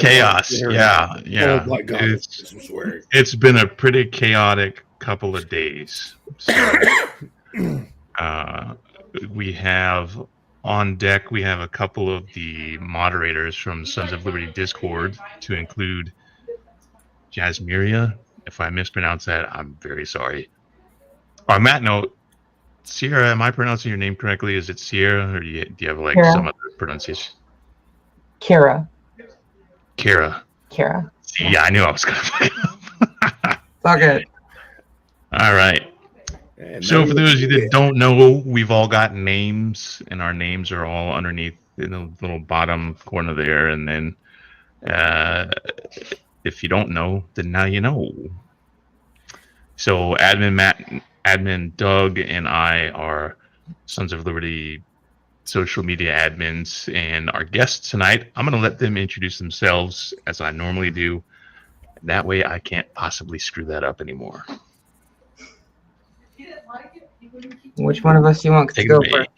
Chaos. Yeah. Oh my God. This was weird. It's been a pretty chaotic couple of days. So, we have on deck, we have a couple of the moderators from Sons of Liberty Discord, to include Jasmiria. If I mispronounce that, I'm very sorry. On that note, Ciara, am I pronouncing your name correctly? Is it Ciara, or do you have like some other pronunciation? Ciara. See, yeah, I knew I was going to play It's all good. All right. So for those of you that don't know, we've all got names, and our names are all underneath in the little bottom corner there. And then if you don't know, then now you know. So Admin Matt, Admin Doug, and I are Sons of Liberty social media admins, and our guests tonight, I'm going to let them introduce themselves as I normally do. That way I can't possibly screw that up anymore. Which one of us do you want to go first?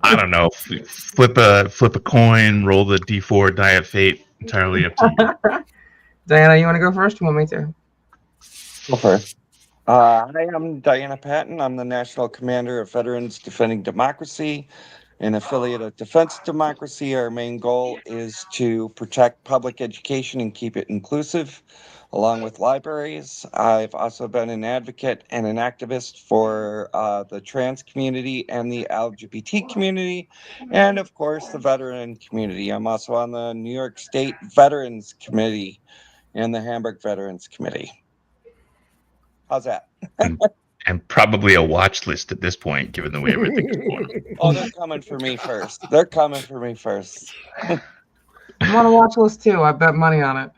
I don't know. Flip a coin, roll the D4, die of fate. Entirely up to you. Dianna, you want to go first? You want me to? Go first. Hi, I'm Dianna Patton. I'm the National Commander of Veterans Defending Democracy, an affiliate of Defense Democracy. Our main goal is to protect public education and keep it inclusive, along with libraries. I've also been an advocate and an activist for the trans community and the LGBT community, and of course the veteran community. I'm also on the New York State Veterans Committee and the Hamburg Veterans Committee. How's that? And probably a watch list at this point, given the way everything is going. Oh, they're coming for me first. I'm on a watch list too. I bet money on it.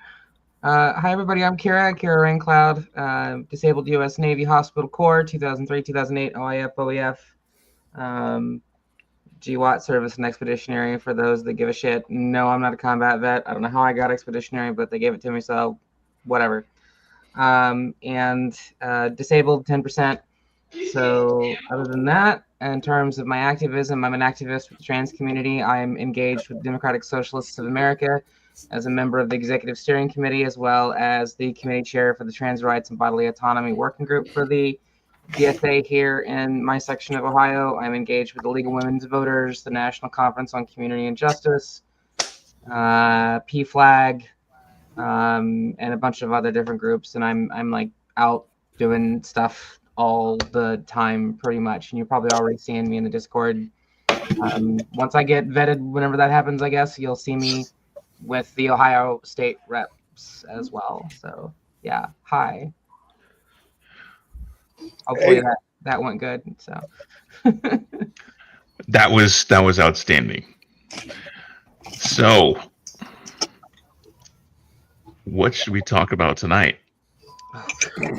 Hi, everybody. I'm Ciara Raincloud, disabled U.S. Navy Hospital Corps, 2003-2008, OIF, OEF, GWAT service and expeditionary for those that give a shit. No, I'm not a combat vet. I don't know how I got expeditionary, but they gave it to me, so whatever. And disabled 10%. So other than that, in terms of my activism, I'm an activist with the trans community. I'm engaged with Democratic Socialists of America as a member of the Executive Steering Committee, as well as the committee chair for the Trans Rights and Bodily Autonomy Working Group for the DSA here in my section of Ohio. I'm engaged with the League of Women's Voters, the National Conference on Community and Justice, PFLAG, and a bunch of other different groups, and I'm like out doing stuff all the time pretty much, and you're probably already seeing me in the Discord. Once I get vetted, whenever that happens, I guess you'll see me with the Ohio State reps as well. So yeah, hi. Hopefully that went good. So that was outstanding. So what should we talk about tonight? Can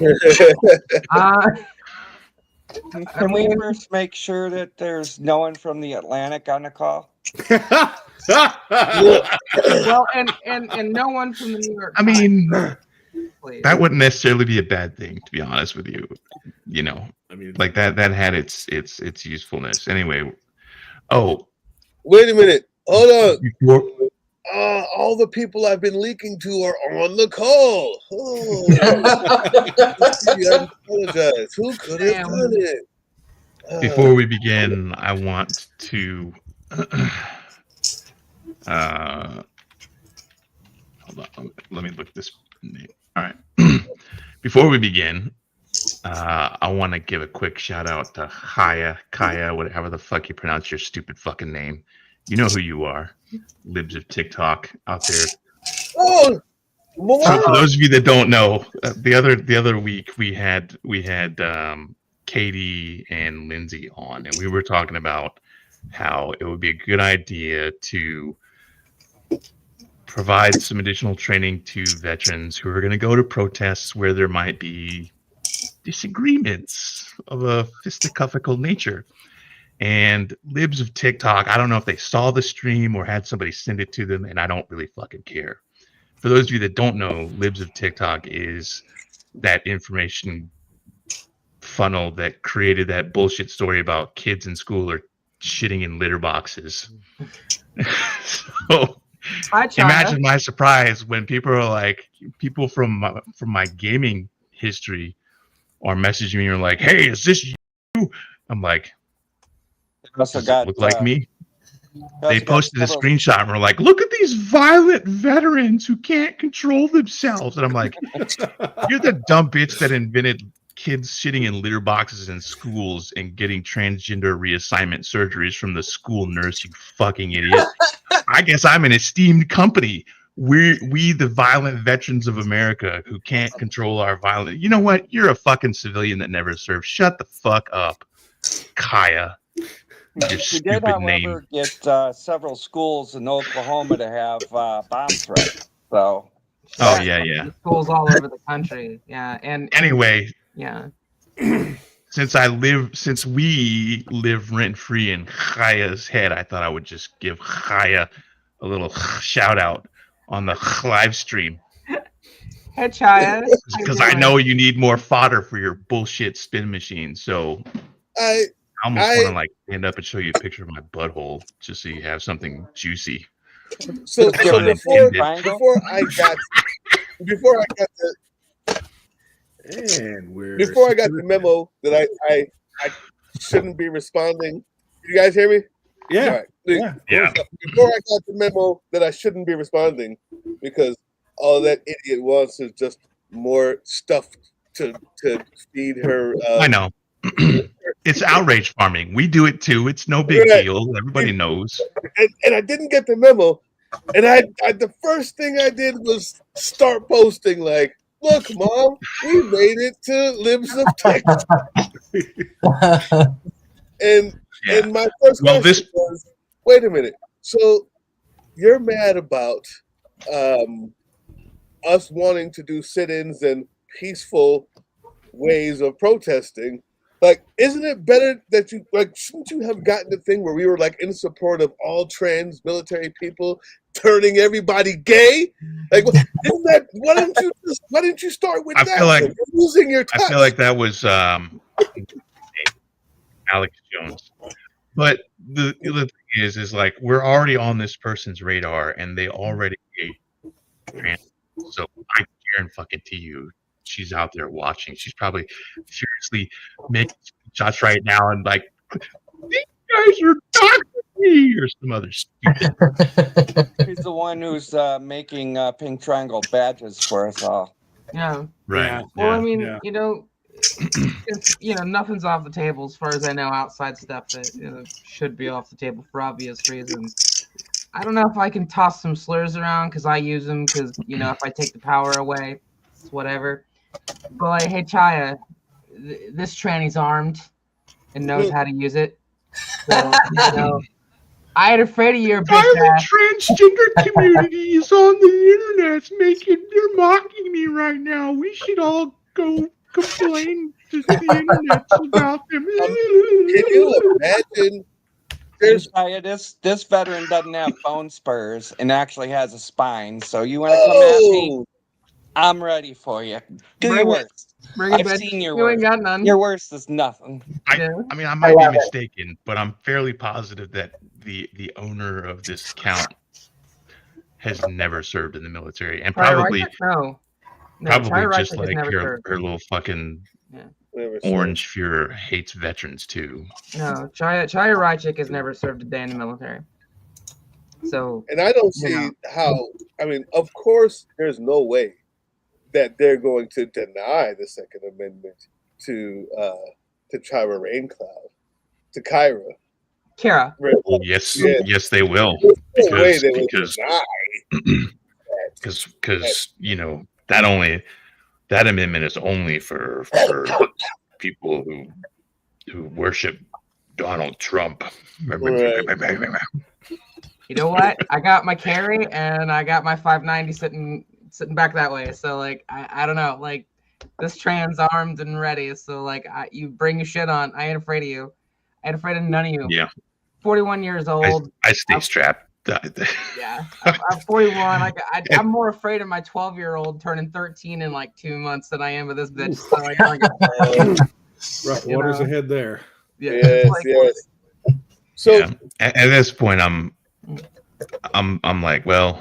we first make sure that there's no one from the Atlantic on the call? Well, and no one from the New York. I mean, that wouldn't necessarily be a bad thing, to be honest with you. You know, I mean, like that had its usefulness. Anyway. Oh, wait a minute. Hold on. All the people I've been leaking to are on the call. Oh. I apologize. Who could have done it? Before we begin, I want to hold on. Let me look this name. All right. Before we begin, I want to give a quick shout out to Kaya, whatever the fuck you pronounce your stupid fucking name. You know who you are, libs of TikTok out there. Oh, so for those of you that don't know, the other week we had Katie and Lindsay on, and we were talking about how it would be a good idea to provide some additional training to veterans who are going to go to protests where there might be disagreements of a fisticuffle nature. And libs of TikTok, I don't know if they saw the stream or had somebody send it to them, and I don't really fucking care. For those of you that don't know, libs of TikTok is that information funnel that created that bullshit story about kids in school are shitting in litter boxes. So Hi, China. Imagine my surprise when people are like, people from my gaming history are messaging me and are like, "Hey, is this you?" I'm like, Also "Does it look like me?" They posted a several- screenshot and were like, "Look at these violent veterans who can't control themselves." And I'm like, "You're the dumb bitch that invented kids sitting in litter boxes in schools and getting transgender reassignment surgeries from the school nurse, you fucking idiot." I guess I'm an esteemed company. We the violent veterans of America who can't control our violence. You know what? You're a fucking civilian that never served. Shut the fuck up, Kaya. Your We stupid did, however, name. get several schools in Oklahoma to have bomb threats. So. Oh yeah. Schools all over the country. Yeah, and anyway, yeah. Since we live rent free in Kaya's head, I thought I would just give Kaya a little shout out on the live stream. Hey, Chaya. Because I know you need more fodder for your bullshit spin machine. So I almost want to like stand up and show you a picture of my butthole just so you have something juicy. So before I got the memo that I shouldn't be responding. You guys hear me? Yeah. Right. Yeah. Before I got the memo that I shouldn't be responding because all that idiot wants is just more stuff to feed her. I know. It's outrage farming. We do it too. It's no big deal. Everybody knows. And I didn't get the memo. And I the first thing I did was start posting like, "Look, Mom, we made it to Libs of Texas." and my first question was, wait a minute. So you're mad about us wanting to do sit-ins and peaceful ways of protesting? Like, isn't it better that you shouldn't you have gotten the thing where we were like in support of all trans military people turning everybody gay? Like, isn't that why didn't you start with that? Feel like, you're losing your touch. I feel like that was Alex Jones. But the other thing is like we're already on this person's radar and they already hate trans. So I guarantee you she's out there watching. She's probably seriously making shots right now and like, "These guys are talking to me," or some other stupid. He's the one who's making pink triangle badges for us all. Yeah. Right. Yeah. Well, I mean, nothing's off the table as far as I know. Outside stuff that should be off the table for obvious reasons. I don't know if I can toss some slurs around because I use them because if I take the power away, it's whatever. But like, hey, Chaya, this tranny's armed and knows how to use it. So, I ain't afraid of your bitch ass. Transgender community is on the internet. They're mocking me right now. We should all go complain to the internet about them. Can you imagine? This veteran doesn't have bone spurs and actually has a spine. So you want to come at me? I'm ready for you. Do your worst. I've seen your worst. Ain't got none. Your worst is nothing. I mean, I might be mistaken, but I'm fairly positive that the owner of this account has never served in the military, and probably just like her little fucking orange Fuhrer hates veterans too. No, Chaya Rychik has never served a day in the military. So, and I don't see how. I mean, of course, there's no way that they're going to deny the Second Amendment to Ciara Raincloud, to Kyra. Kara. Well, yes, they will. Because that amendment is only for people who worship Donald Trump. You know what? I got my carry and I got my 590 sitting back that way. So like I don't know, like this trans armed and ready. So like you bring your shit on. I ain't afraid of you. I ain't afraid of none of you. Yeah. 41 years old. I stay strapped. Yeah. I'm 41. I'm more afraid of my 12-year-old turning 13 in like 2 months than I am of this bitch. So like, rough waters ahead there. Yeah. Yes. So at this point, I'm like, well,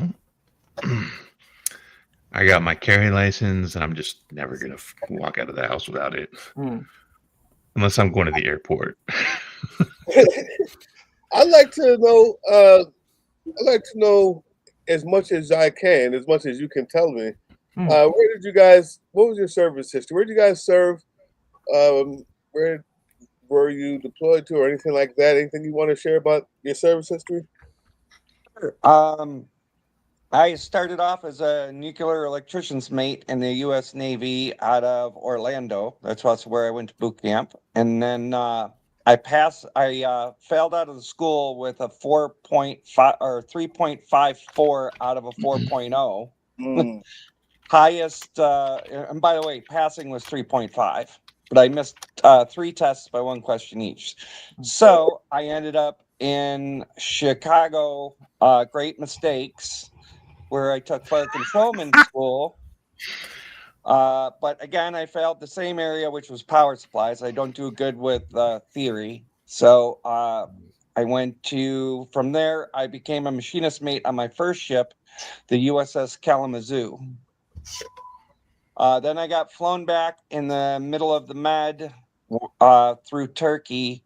I got my carry license, and I'm just never gonna walk out of the house without it, unless I'm going to the airport. I'd like to know. I'd like to know as much as I can, as much as you can tell me. Where did you guys? What was your service history? Where did you guys serve? Where were you deployed to, or anything like that? Anything you want to share about your service history? I started off as a nuclear electrician's mate in the U.S. Navy out of Orlando. That's where I went to boot camp, and then I failed out of the school with a 4.5 or 3.54 out of a 4.0. Highest, and by the way, passing was 3.5, but I missed 3 tests by 1 question each. So I ended up in Chicago, Great Mistakes, where I took fire controlman school. But again, I failed the same area, which was power supplies. I don't do good with theory. So I went from there, I became a machinist mate on my first ship, the USS Kalamazoo. Then I got flown back in the middle of the Med through Turkey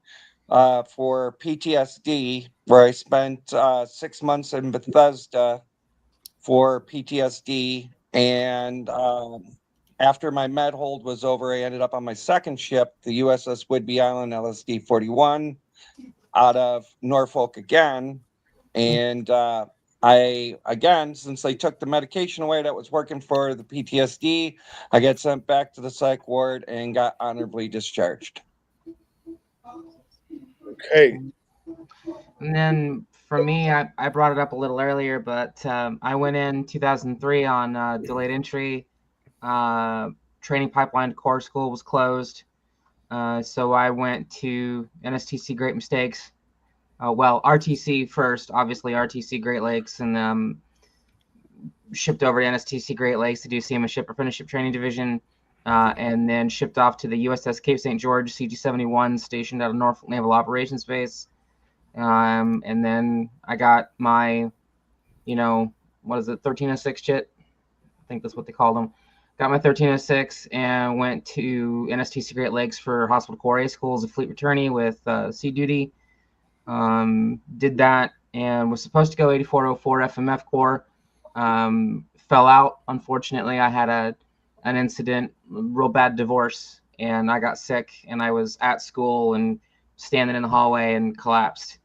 for PTSD, where I spent 6 months in Bethesda for PTSD. And after my med hold was over, I ended up on my second ship, the USS Whidbey Island LSD 41, out of Norfolk again. And since they took the medication away that was working for the PTSD, I got sent back to the psych ward and got honorably discharged. Okay. And then for me, I brought it up a little earlier, but I went in 2003 on delayed entry. Training pipeline to core school was closed. So I went to NSTC Great Mistakes. RTC first, obviously RTC Great Lakes, and shipped over to NSTC Great Lakes to do CMA Ship Apprenticeship Training Division, and then shipped off to the USS Cape St. George CG-71, stationed out of Norfolk Naval Operations Base. And then I got my, 1306 chit? I think that's what they called them. Got my 1306 and went to NSTC Great Lakes for Hospital Corps A School as a fleet returnee with sea duty. Did that and was supposed to go 8404 FMF Corps. Fell out. Unfortunately, I had an incident, real bad divorce, and I got sick, and I was at school and standing in the hallway and collapsed.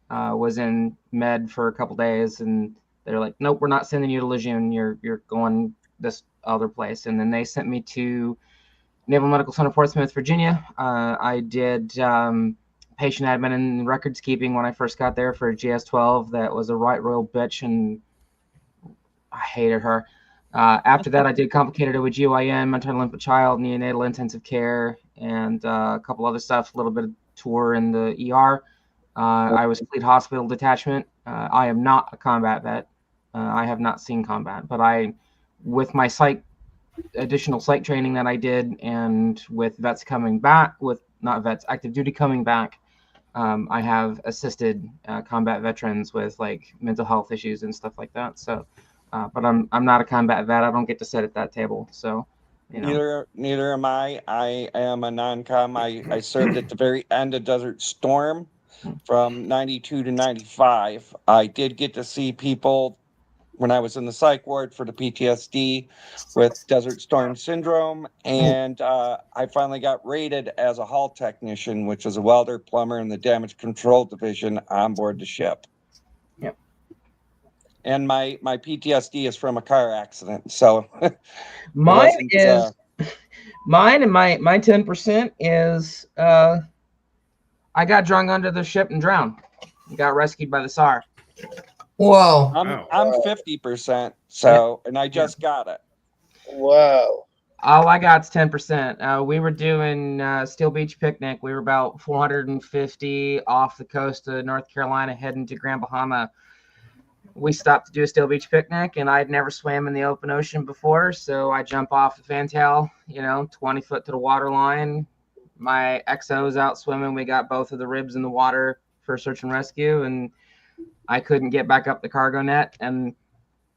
Was in med for a couple days, and they're like, nope, we're not sending you to Lejeune. You're going this other place. And then they sent me to Naval Medical Center, Portsmouth, Virginia. I did patient admin and records keeping when I first got there for GS-12. That was a right royal bitch, and I hated her. After that, I did complicated OB-GYN, maternal infant child, neonatal intensive care, and a couple other stuff, a little bit of tour in the ER. I was fleet hospital detachment. I am not a combat vet. I have not seen combat, but with my additional psych training that I did, and with vets coming back, active duty coming back, I have assisted combat veterans with like mental health issues and stuff like that. So, but I'm not a combat vet. I don't get to sit at that table. So, Neither am I. I am a non-com. I served at the very end of Desert Storm from 92 to 95. I did get to see people when I was in the psych ward for the PTSD with Desert Storm syndrome. And I finally got rated as a hall technician, which is a welder, plumber in the damage control division on board the ship. Yep. And my PTSD is from a car accident. So mine and my 10% is I got drunk under the ship and drowned. Got rescued by the SAR. Whoa. I'm 50%, so, and I just got it. Wow. All I got's 10%. We were doing Steel Beach Picnic. We were about 450 off the coast of North Carolina, heading to Grand Bahama. We stopped to do a Steel Beach Picnic, and I'd never swam in the open ocean before, so I jump off the fantail, 20 foot to the water line. My XO's out swimming. We got both of the ribs in the water for search and rescue, and I couldn't get back up the cargo net and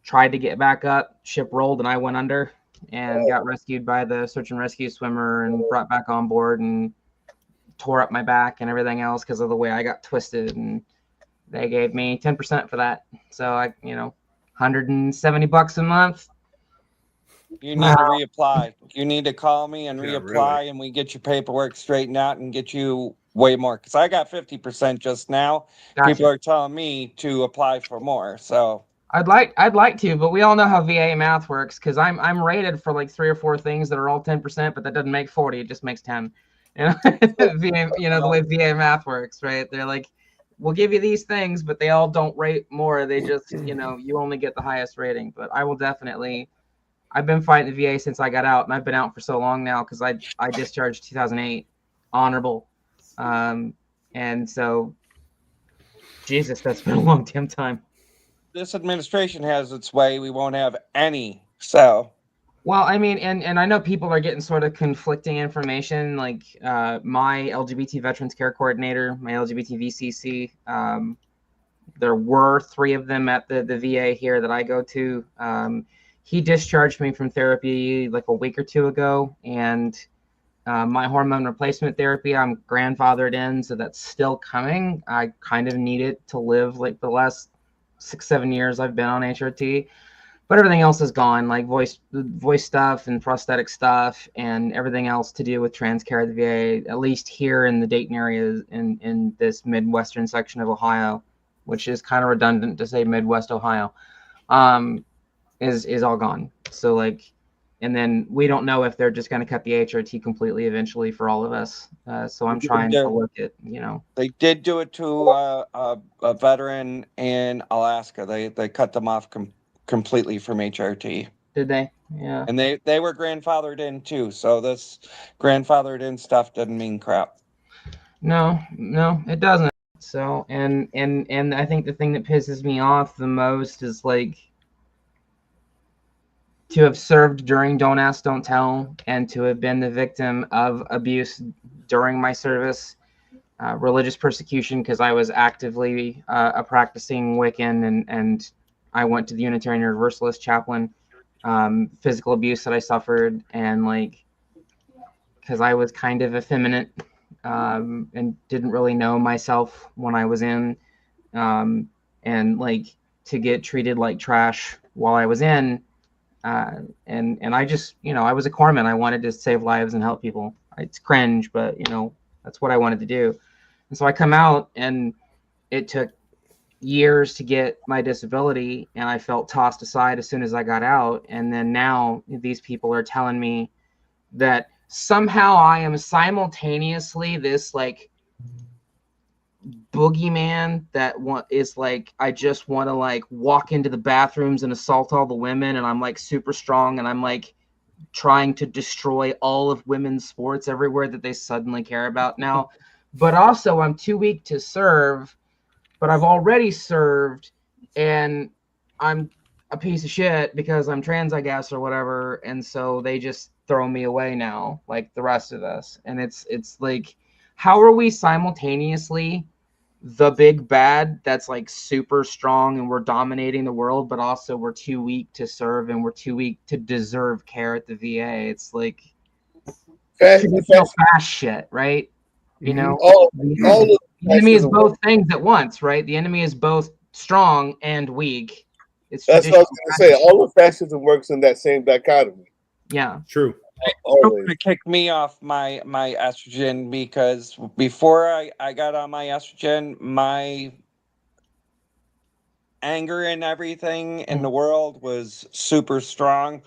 tried to get back up. Ship rolled and I went under and got rescued by the search and rescue swimmer and brought back on board and tore up my back and everything else because of the way I got twisted. And they gave me 10% for that. So I, $170 a month. You need to reapply. You need to call me and Yeah, reapply, really. and we get your paperwork straightened out and get you way more. Because I got 50% just now. Gotcha. People are telling me to apply for more. So I'd like to, but we all know how VA math works because I'm rated for like 3 or 4 things that are all 10%, but that doesn't make 40. It just makes 10. VA, the way VA math works, right? They're like, we'll give you these things, but they all don't rate more. They just, you only get the highest rating. But I will definitely. I've been fighting the VA since I got out, and I've been out for so long now because I discharged 2008, honorable, and so Jesus, that's been a long damn time. this administration has its way. We won't have any. So. Well, I mean, and I know people are getting sort of conflicting information. Like my LGBT Veterans Care Coordinator, my LGBT VCC, there were 3 of them at the VA here that I go to. He discharged me from therapy like a week or 2 ago, and my hormone replacement therapy, I'm grandfathered in, so that's still coming. I kind of need it to live like the last 6-7 years I've been on HRT. But everything else is gone, like voice stuff and prosthetic stuff and everything else to do with trans care at the VA, at least here in the Dayton area in this Midwestern section of Ohio, which is kind of redundant to say Midwest Ohio, is all gone. So like, and then we don't know if they're just going to cut the HRT completely eventually for all of us. So I'm trying to look at, They did do it to a veteran in Alaska. They cut them off completely from HRT. Did they? Yeah. And they were grandfathered in too. So this grandfathered in stuff doesn't mean crap. No, it doesn't. So and I think the thing that pisses me off the most is like to have served during Don't Ask, Don't Tell, and to have been the victim of abuse during my service, religious persecution because I was actively a practicing Wiccan and I went to the Unitarian Universalist chaplain, physical abuse that I suffered, and like because I was kind of effeminate and didn't really know myself when I was in, and like to get treated like trash while I was in, and I just I was a corpsman. I wanted to save lives and help people. It's cringe, but that's what I wanted to do. And so I come out, and it took years to get my disability, and I felt tossed aside as soon as I got out. And then now these people are telling me that somehow I am simultaneously this like boogeyman that is like I just want to like walk into the bathrooms and assault all the women, and I'm like super strong, and I'm like trying to destroy all of women's sports everywhere that they suddenly care about now. But also I'm too weak to serve, but I've already served, and I'm a piece of shit because I'm trans, I guess, or whatever. And so they just throw me away now, like the rest of us. And it's like, how are we simultaneously the big bad that's like super strong and we're dominating the world, but also we're too weak to serve and we're too weak to deserve care at the VA? It's like fast shit, right? All the enemy is both things at once, right? The enemy is both strong and weak. That's what I was going to say. All of fascism works in that same dichotomy. Yeah, true. Always. To kick me off my estrogen, because before I got on my estrogen, my anger and everything in the world was super strong.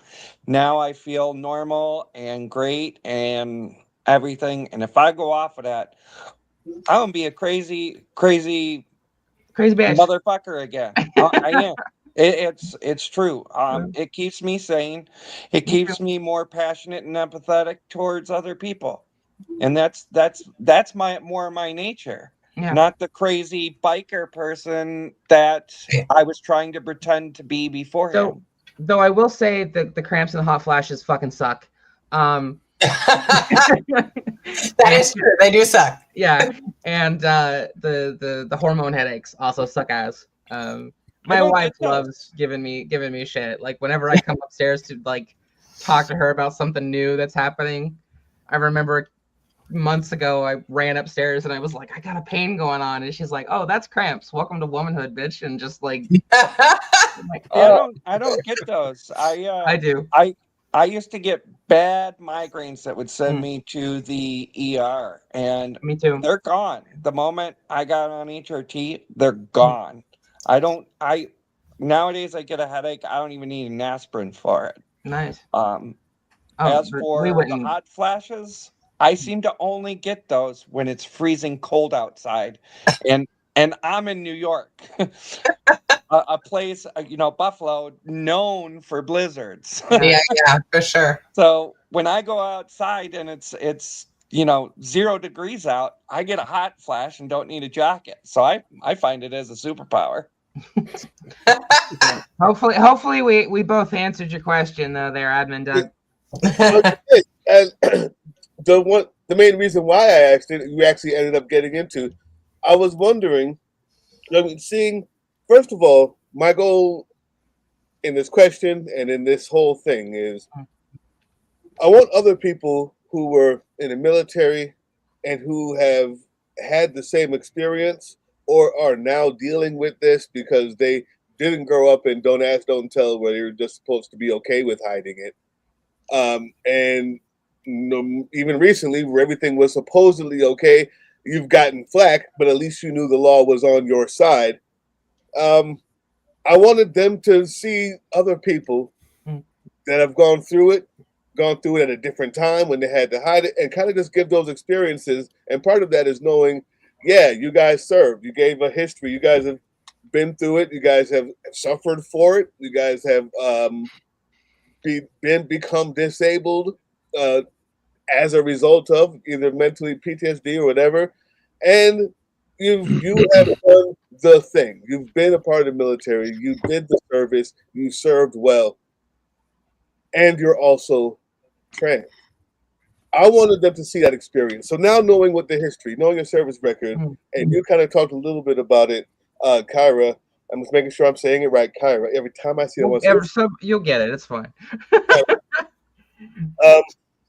Now I feel normal and great and everything. And if I go off of that, I'm gonna be a crazy bitch motherfucker again. I am. It's true. It keeps me sane. It keeps me more passionate and empathetic towards other people, and that's my nature. Yeah. Not the crazy biker person that I was trying to pretend to be beforehand. Though I will say that the cramps and the hot flashes fucking suck. That is true. They do suck. Yeah, and the hormone headaches also suck ass. My don't wife get those. loves giving me shit. Like whenever I come upstairs to like talk to her about something new that's happening. I remember months ago I ran upstairs and I was like, I got a pain going on, and she's like, oh, that's cramps. Welcome to womanhood, bitch. And just like, like I don't get those. I do. I used to get bad migraines that would send Mm. me to the ER, and Me too. they're gone. The moment I got on HRT, they're gone. I nowadays I get a headache, I don't even need an aspirin for it. Nice. As But for we the wouldn't. hot flashes, I seem to only get those when it's freezing cold outside, and I'm in New York, a place, Buffalo, known for blizzards. Yeah, for sure. So when I go outside and it's 0 degrees out, I get a hot flash and don't need a jacket. So I find it as a superpower. Hopefully we both answered your question though, there, Admin Doug. And the main reason why I asked it, we actually ended up getting into. I was wondering, seeing, first of all, my goal in this question and in this whole thing is I want other people who were in the military and who have had the same experience or are now dealing with this because they didn't grow up in don't ask, don't tell, where you're just supposed to be okay with hiding it. And even recently, where everything was supposedly okay, you've gotten flack, but at least you knew the law was on your side. I wanted them to see other people that have gone through it at a different time when they had to hide it, and kind of just give those experiences. And part of that is knowing, yeah, you guys served, you gave a history, you guys have been through it, you guys have suffered for it, you guys have become disabled as a result of either mentally PTSD or whatever, and you have done the thing. You've been a part of the military. You did the service. You served well, and you're also trans. I wanted them to see that experience. So now, knowing what the history, knowing your service record, and you kind of talked a little bit about it, Kyra. I'm just making sure I'm saying it right, Kyra. Every time I see it, You'll get it. It's fine.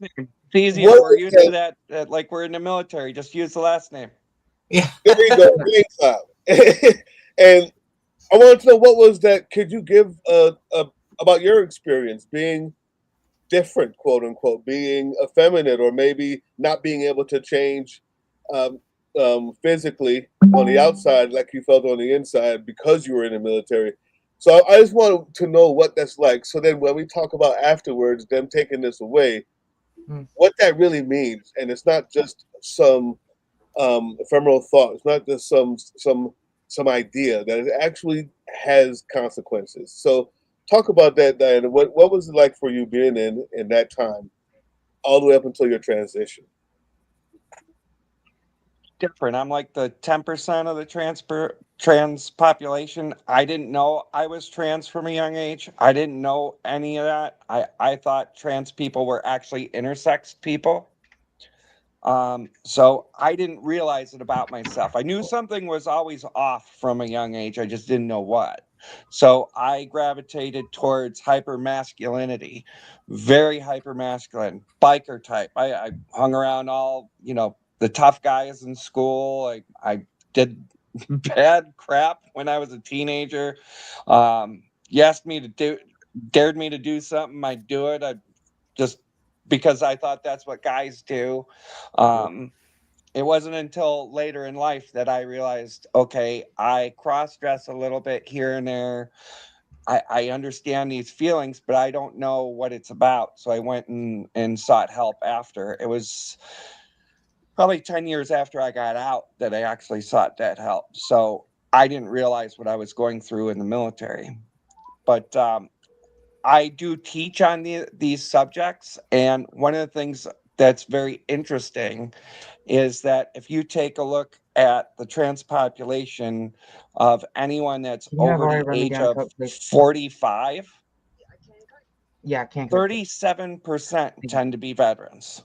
It's easier. We're used to that. Like we're in the military. Just use the last name. Yeah. There you go. And I wanted to know, what was that? Could you give about your experience being different, quote unquote, being effeminate, or maybe not being able to change physically on the outside like you felt on the inside because you were in the military? So I just want to know what that's like. So then when we talk about afterwards, them taking this away, what that really means. And it's not just some ephemeral thought. It's not just some idea, that it actually has consequences. So talk about that, Dianna. What was it like for you being in that time, all the way up until your transition? Different. I'm like the 10% of the trans population. I didn't know I was trans from a young age. I didn't know any of that. I thought trans people were actually intersex people. So I didn't realize it about myself. I knew something was always off from a young age. I just didn't know what. So I gravitated towards hyper masculinity, very hyper masculine, biker type. I hung around all, the tough guys in school. I did bad crap when I was a teenager. You asked me to dared me to do something, I'd do it. I just because I thought that's what guys do. It wasn't until later in life that I realized, okay, I cross dress a little bit here and there. I understand these feelings, but I don't know what it's about. So I went and sought help after. It was probably 10 years after I got out that I actually sought that help. So I didn't realize what I was going through in the military. But I do teach on these subjects. And one of the things that's very interesting is that if you take a look at the trans population of anyone that's over the age of 45, yeah, can't 37% tend to be veterans.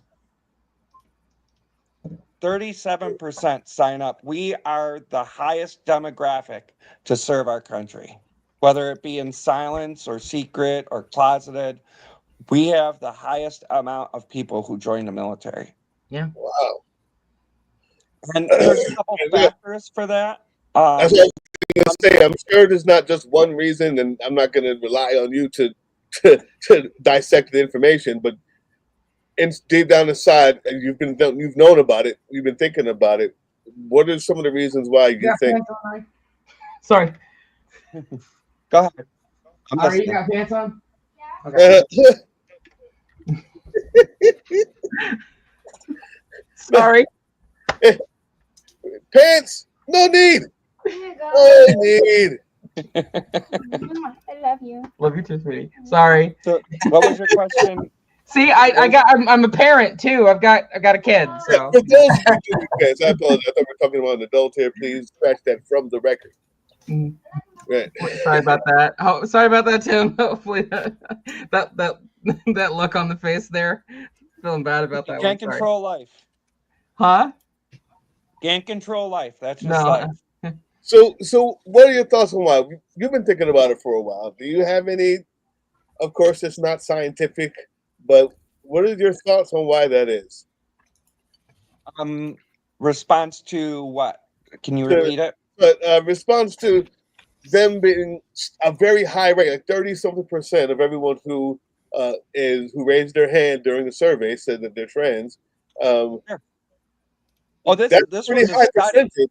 37% sign up. We are the highest demographic to serve our country, whether it be in silence or secret or closeted. We have the highest amount of people who join the military. Yeah. Wow. And there's a couple factors for that. That's what I was going to say. I'm sure there's not just one reason, and I'm not going to rely on you to dissect the information. But deep down inside, and you've known about it, you've been thinking about it. What are some of the reasons why you think? Sorry. Go ahead. Ari, you got pants on? Okay. Sorry. Pants? No need. No need. I love you. Love you too, sweetie. Sorry. So, what was your question? See, I'm a parent too. I've got a kid. So For those of you who guys, I apologize. I thought we were talking about an adult here. Please scratch that from the record. Right. Sorry about that. Oh, sorry about that, Tim. Hopefully that look on the face there. Feeling bad about that. You can't control life. Huh? Can't control life. That's just No. life. So what are your thoughts on why? You've been thinking about it for a while. Do you have any? Of course, it's not scientific, but what are your thoughts on why that is? Response to what? Can you repeat it? But response to them being a very high rate, like 30-something% of everyone who raised their hand during the survey said that they're trans. Sure. Oh, this pretty was high a study. percentage.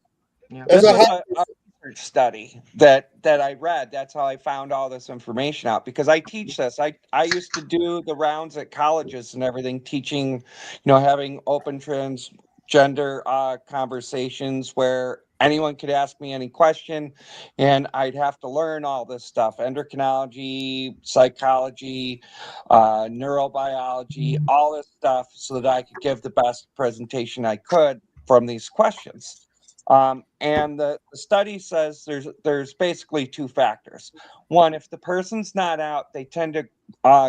Yeah. That's This a was high a research study that I read. That's how I found all this information out, because I teach this. I used to do the rounds at colleges and everything, teaching, having open transgender conversations where anyone could ask me any question, and I'd have to learn all this stuff: endocrinology, psychology, neurobiology, all this stuff, so that I could give the best presentation I could from these questions. And the study says there's basically two factors. One, if the person's not out, they tend to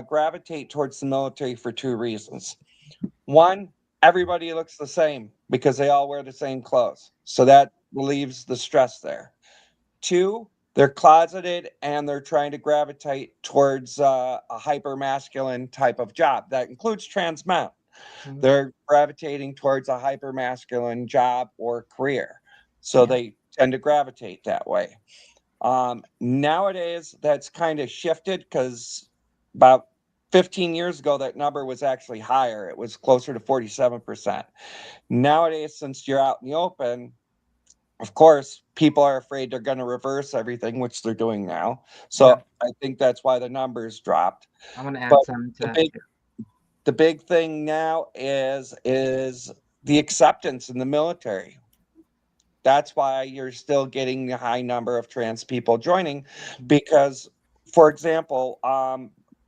gravitate towards the military for two reasons. One, everybody looks the same because they all wear the same clothes, so that relieves the stress there. Two, they're closeted and they're trying to gravitate towards a hyper masculine type of job. That includes trans men. Mhm. They're gravitating towards a hyper masculine job or career. So they tend to gravitate that way. Nowadays, that's kind of shifted, because about 15 years ago, that number was actually higher. It was closer to 47%. Nowadays, since you're out in the open, of course, people are afraid they're going to reverse everything, which they're doing now. So I think that's why the numbers dropped. I'm gonna add But some to the that. big the big thing now is the acceptance in the military. That's why you're still getting the high number of trans people joining, because, for example,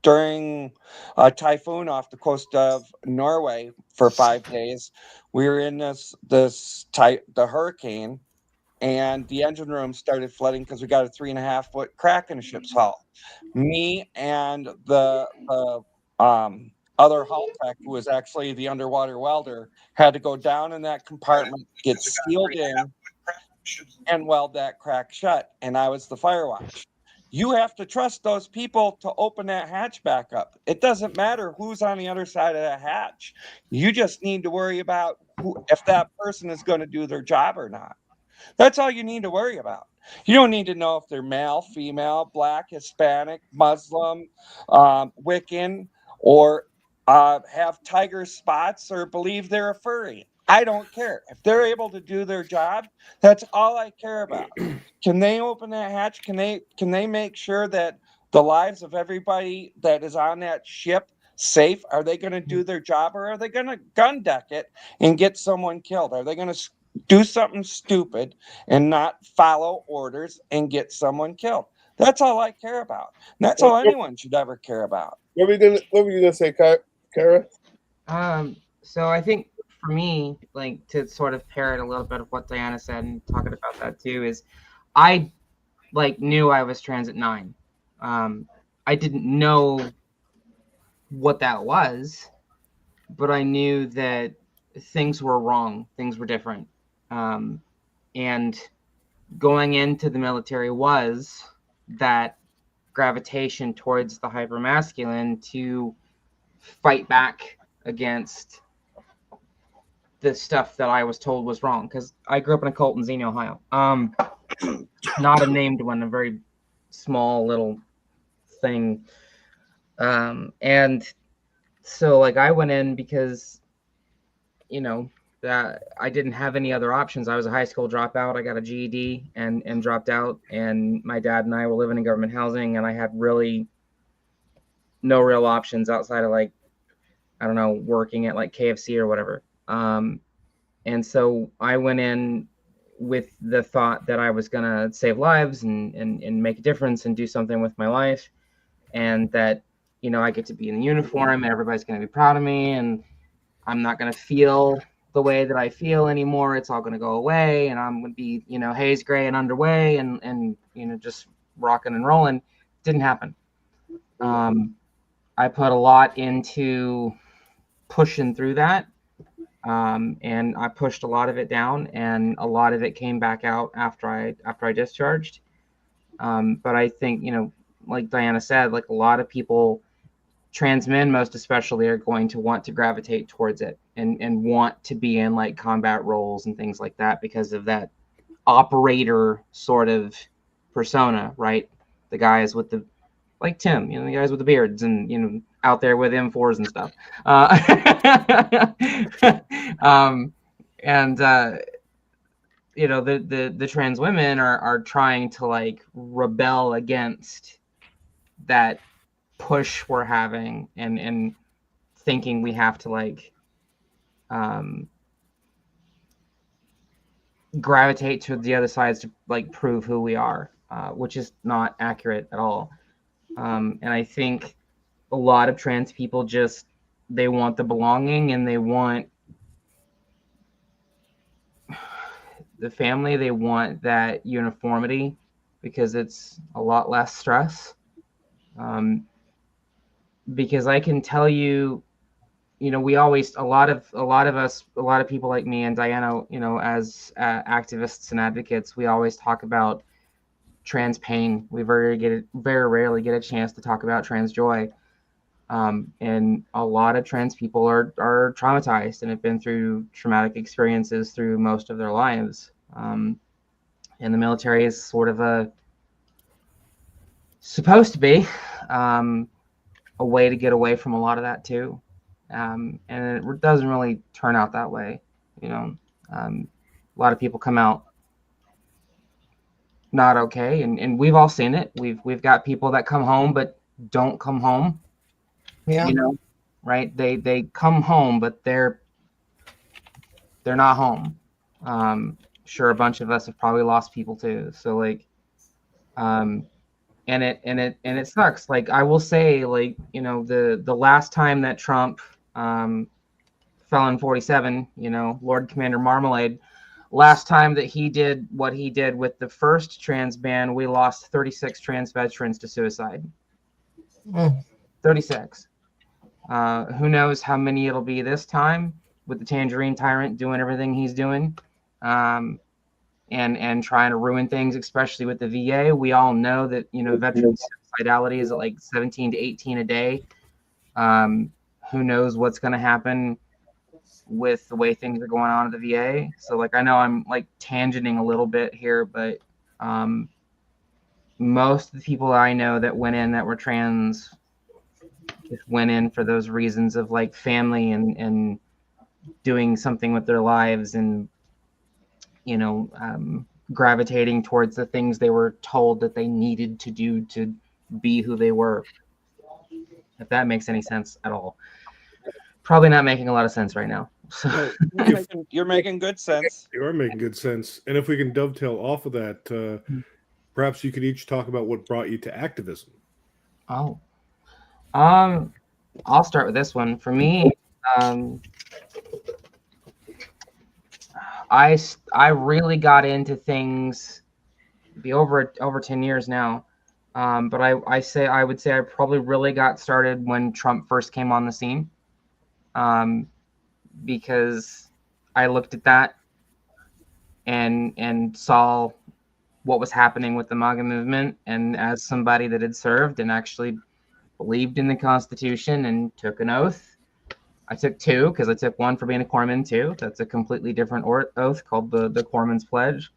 during a typhoon off the coast of Norway for 5 days, we were in the hurricane, and the engine room started flooding because we got a 3.5-foot crack in the ship's hull. Me and the other hull tech, who was actually the underwater welder, had to go down in that compartment, get sealed in, and weld that crack shut. And I was the fire watch. You have to trust those people to open that hatch back up. It doesn't matter who's on the other side of that hatch. You just need to worry about if that person is going to do their job or not. That's all you need to worry about. You don't need to know if they're male, female, black, Hispanic, Muslim, Wiccan, or have tiger spots, or believe they're a furry. I don't care. If they're able to do their job, that's all I care about. Can they open that hatch? Can they make sure that the lives of everybody that is on that ship safe? Are they going to do their job, or are they going to gun deck it and get someone killed? Are they going to do something stupid and not follow orders and get someone killed? That's all I care about. And that's all anyone should ever care about. What were you gonna say, Ciara? So I think for me, like, to sort of parrot a little bit of what Dianna said and talking about that too, is I knew I was trans at 9. I didn't know what that was, but I knew that things were wrong, things were different. And going into the military was that gravitation towards the hypermasculine to fight back against the stuff that I was told was wrong. Because I grew up in a cult in Xenia, Ohio. Not a named one, a very small little thing. And so like I went in because, you know, that I didn't have any other options. I was a high school dropout. I got a GED and dropped out. And my dad and I were living in government housing, and I had really no real options outside of like, I don't know, working at like KFC or whatever. And so I went in with the thought that I was gonna save lives and make a difference and do something with my life, and that, you know, I get to be in the uniform and everybody's gonna be proud of me, and I'm not gonna feel the way that I feel anymore. It's all gonna go away, and I'm gonna be, you know, haze gray and underway and you know, just rocking and rolling. Didn't happen. I put a lot into pushing through that. And I pushed a lot of it down, and a lot of it came back out after I discharged. But I think, you know, like Dianna said, like a lot of people, trans men most especially, are going to want to gravitate towards it and want to be in like combat roles and things like that because of that operator sort of persona, right? The guys with the, like Tim, you know, the guys with the beards and, you know, out there with M4s and stuff. You know, the trans women are trying to like rebel against that push we're having and thinking we have to like gravitate to the other sides to like prove who we are, which is not accurate at all. And I think a lot of trans people just, they want the belonging and they want the family, they want that uniformity because it's a lot less stress. Because I can tell you, you know, we always, a lot of us, a lot of people like me and Dianna, you know, as activists and advocates, we always talk about trans pain. We very rarely get a chance to talk about trans joy. And a lot of trans people are traumatized and have been through traumatic experiences through most of their lives. And the military is sort of supposed to be a way to get away from a lot of that too. And it doesn't really turn out that way. You know, a lot of people come out not okay, and we've all seen it. We've got people that come home but don't come home. Yeah. You know, right? They come home, but they're not home. Sure, a bunch of us have probably lost people too. So like, and it sucks. Like I will say, like, you know, the last time that Trump, Felon 47, you know, Lord Commander Marmalade, last time that he did what he did with the first trans ban, we lost 36 trans veterans to suicide. 36. Who knows how many it'll be this time with the Tangerine Tyrant doing everything he's doing, and trying to ruin things, especially with the VA. We all know that, you know, veteran suicidality is at like 17 to 18 a day. Who knows what's going to happen with the way things are going on at the VA. So like, I know I'm like tangenting a little bit here, but most of the people I know that went in that were trans just went in for those reasons of like family and doing something with their lives and, you know, gravitating towards the things they were told that they needed to do to be who they were. If that makes any sense at all. Probably not making a lot of sense right now. So. You're making good sense. You are making good sense. And if we can dovetail off of that, perhaps you could each talk about what brought you to activism. Oh. I'll start with this one. For me, I really got into things, be over 10 years now. But I would say I probably really got started when Trump first came on the scene. because I looked at that and saw what was happening with the MAGA movement, and as somebody that had served and actually believed in the Constitution and took an oath. I took two because I took one for being a corpsman too. That's a completely different oath called the Corpsman's Pledge.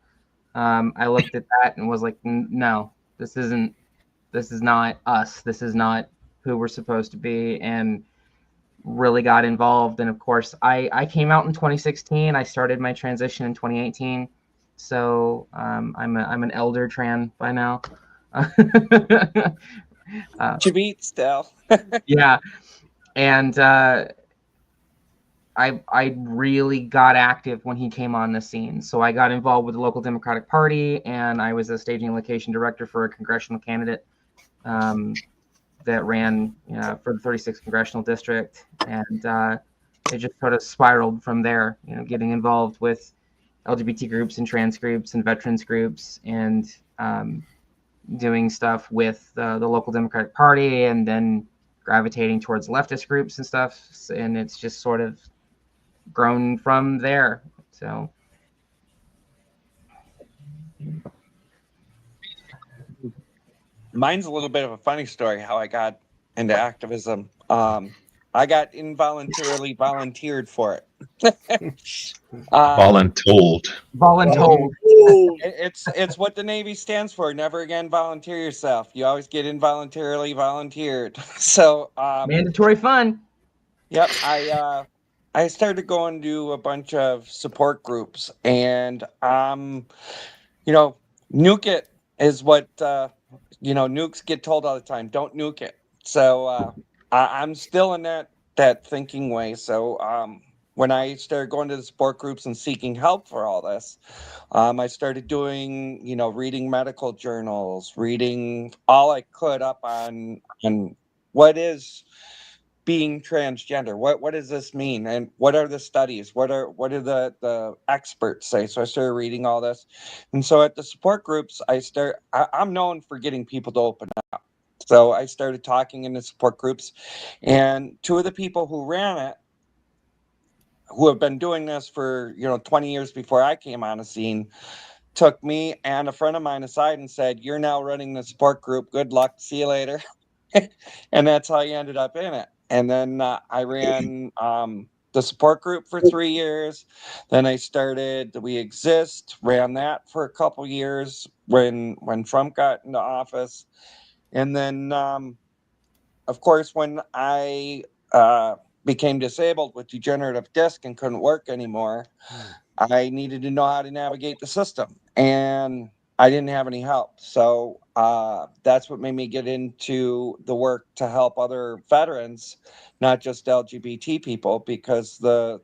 I looked at that and was like, no, this is not us. This is not who we're supposed to be, and really got involved. And of course, I came out in 2016. I started my transition in 2018. So I'm an elder tran by now. Chabit still. Yeah, and I really got active when he came on the scene. So I got involved with the local Democratic Party, and I was a staging and location director for a congressional candidate that ran for the 36th congressional district, and it just sort of spiraled from there. Getting involved with LGBT groups and trans groups and veterans groups, and doing stuff with the local Democratic Party, and then gravitating towards leftist groups and stuff. And it's just sort of grown from there. So Mine's a little bit of a funny story how I got into activism. I got involuntarily volunteered for it. Voluntold. It's what the Navy stands for. Never again volunteer yourself. You always get involuntarily volunteered. So mandatory fun. Yep. I started going to a bunch of support groups, and nuke it is what nukes get told all the time. Don't nuke it. So I'm still in that thinking way. So when I started going to the support groups and seeking help for all this, I started doing, reading medical journals, reading all I could up on what is being transgender. What does this mean? And what are the studies? What do the experts say? So I started reading all this. And so at the support groups, I'm known for getting people to open up. So I started talking in the support groups, and two of the people who ran it, who have been doing this for 20 years before I came on the scene, took me and a friend of mine aside and said, "You're now running the support group. Good luck. See you later." And that's how you ended up in it. And then I ran the support group for 3 years. Then I started We Exist, ran that for a couple years when Trump got into office. And then, of course, when I became disabled with degenerative disc and couldn't work anymore, I needed to know how to navigate the system. And I didn't have any help. So that's what made me get into the work to help other veterans, not just LGBT people, because the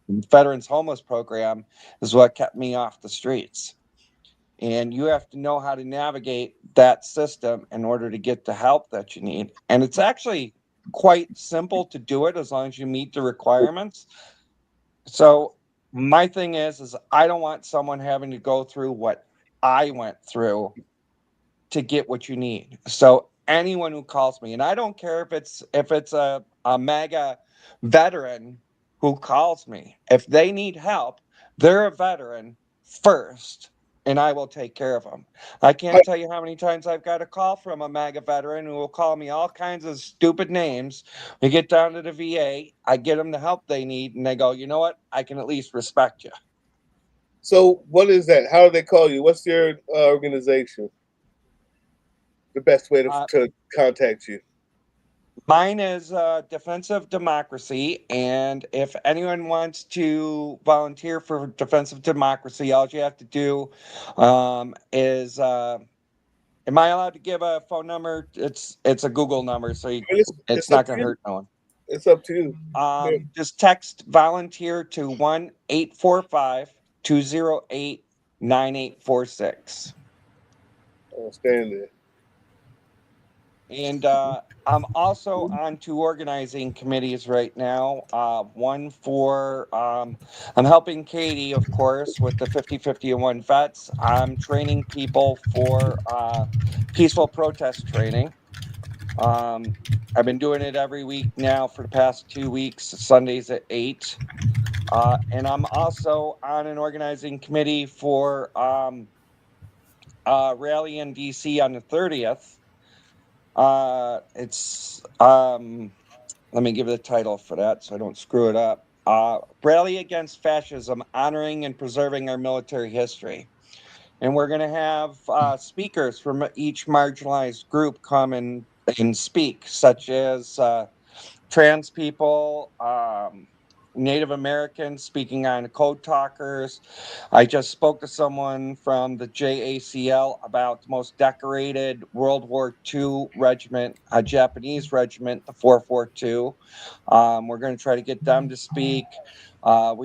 Veterans Homeless Program is what kept me off the streets. And you have to know how to navigate that system in order to get the help that you need. And it's actually quite simple to do it as long as you meet the requirements. So my thing is I don't want someone having to go through what I went through to get what you need. So anyone who calls me, and I don't care if it's a MAGA veteran who calls me, if they need help, they're a veteran first, and I will take care of them. I can't tell you how many times I've got a call from a MAGA veteran who will call me all kinds of stupid names. We get down to the VA, I get them the help they need, and they go, "You know what? I can at least respect you." So what is that? How do they call you? What's your organization? The best way to contact you? Mine is Defensive Democracy, and if anyone wants to volunteer for Defensive Democracy, all you have to do is, am I allowed to give a phone number? It's a Google number, so it's not going to hurt no one. It's up to you. Just text volunteer to 1-845-208-9846. I'll stand there. And I'm also on 2 organizing committees right now. One for, I'm helping Katie, of course, with the 50-51 vets. I'm training people for peaceful protest training. I've been doing it every week now for the past 2 weeks, Sundays at 8. And I'm also on an organizing committee for rally in DC on the 30th. It's let me give the title for that so I don't screw it up. Rally Against Fascism, Honoring and Preserving Our Military History. And we're going to have speakers from each marginalized group come and speak, such as trans people, Native Americans speaking on Code Talkers. I just spoke to someone from the JACL about the most decorated World War II regiment, a Japanese regiment, the 442. We're going to try to get them to speak. I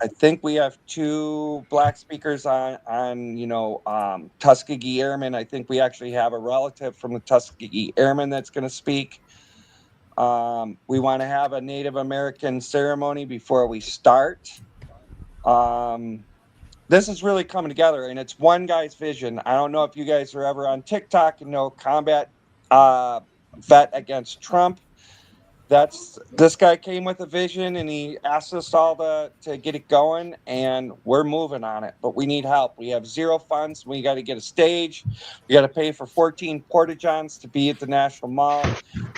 think we have 2 Black speakers on Tuskegee Airmen. I think we actually have a relative from the Tuskegee Airmen that's going to speak. We want to have a Native American ceremony before we start. This is really coming together, and it's one guy's vision. I don't know if you guys are ever on TikTok and know Combat Vet Against Trump. This guy came with a vision, and he asked us all to get it going, and we're moving on it. But we need help. We have 0 funds. We got to get a stage. We got to pay for 14 porta-johns to be at the National Mall.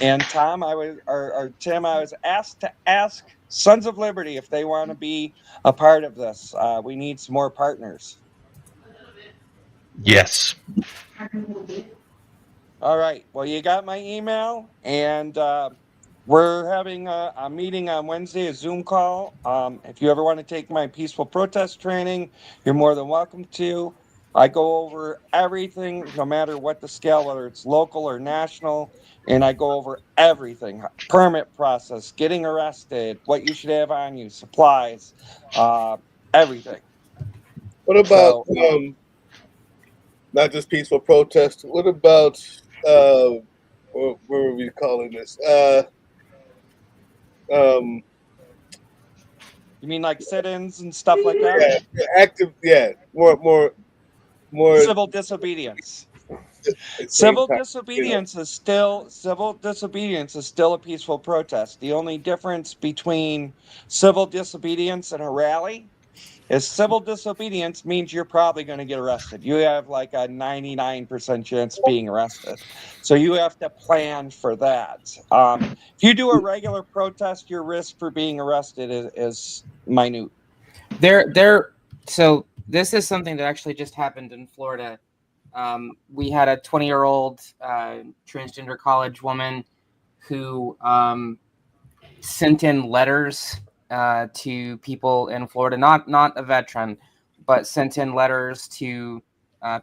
And Tim, I was asked to ask Sons of Liberty if they want to be a part of this. We need some more partners. Yes. All right. Well, you got my email, and we're having a meeting on Wednesday, a Zoom call. If you ever want to take my peaceful protest training, you're more than welcome to. I go over everything, no matter what the scale, whether it's local or national, and I go over everything: permit process, getting arrested, what you should have on you, supplies, everything. What about not just peaceful protest? What about what were we calling this? You mean like sit-ins and stuff like that? Yeah, active. Yeah, more. Civil disobedience. Civil disobedience is still a peaceful protest. The only difference between civil disobedience and a rally is civil disobedience means you're probably going to get arrested. You have like a 99% chance of being arrested. So you have to plan for that. If you do a regular protest, your risk for being arrested is minute. So this is something that actually just happened in Florida. We had a 20-year-old transgender college woman who sent in letters to people in Florida, not a veteran, but sent in letters to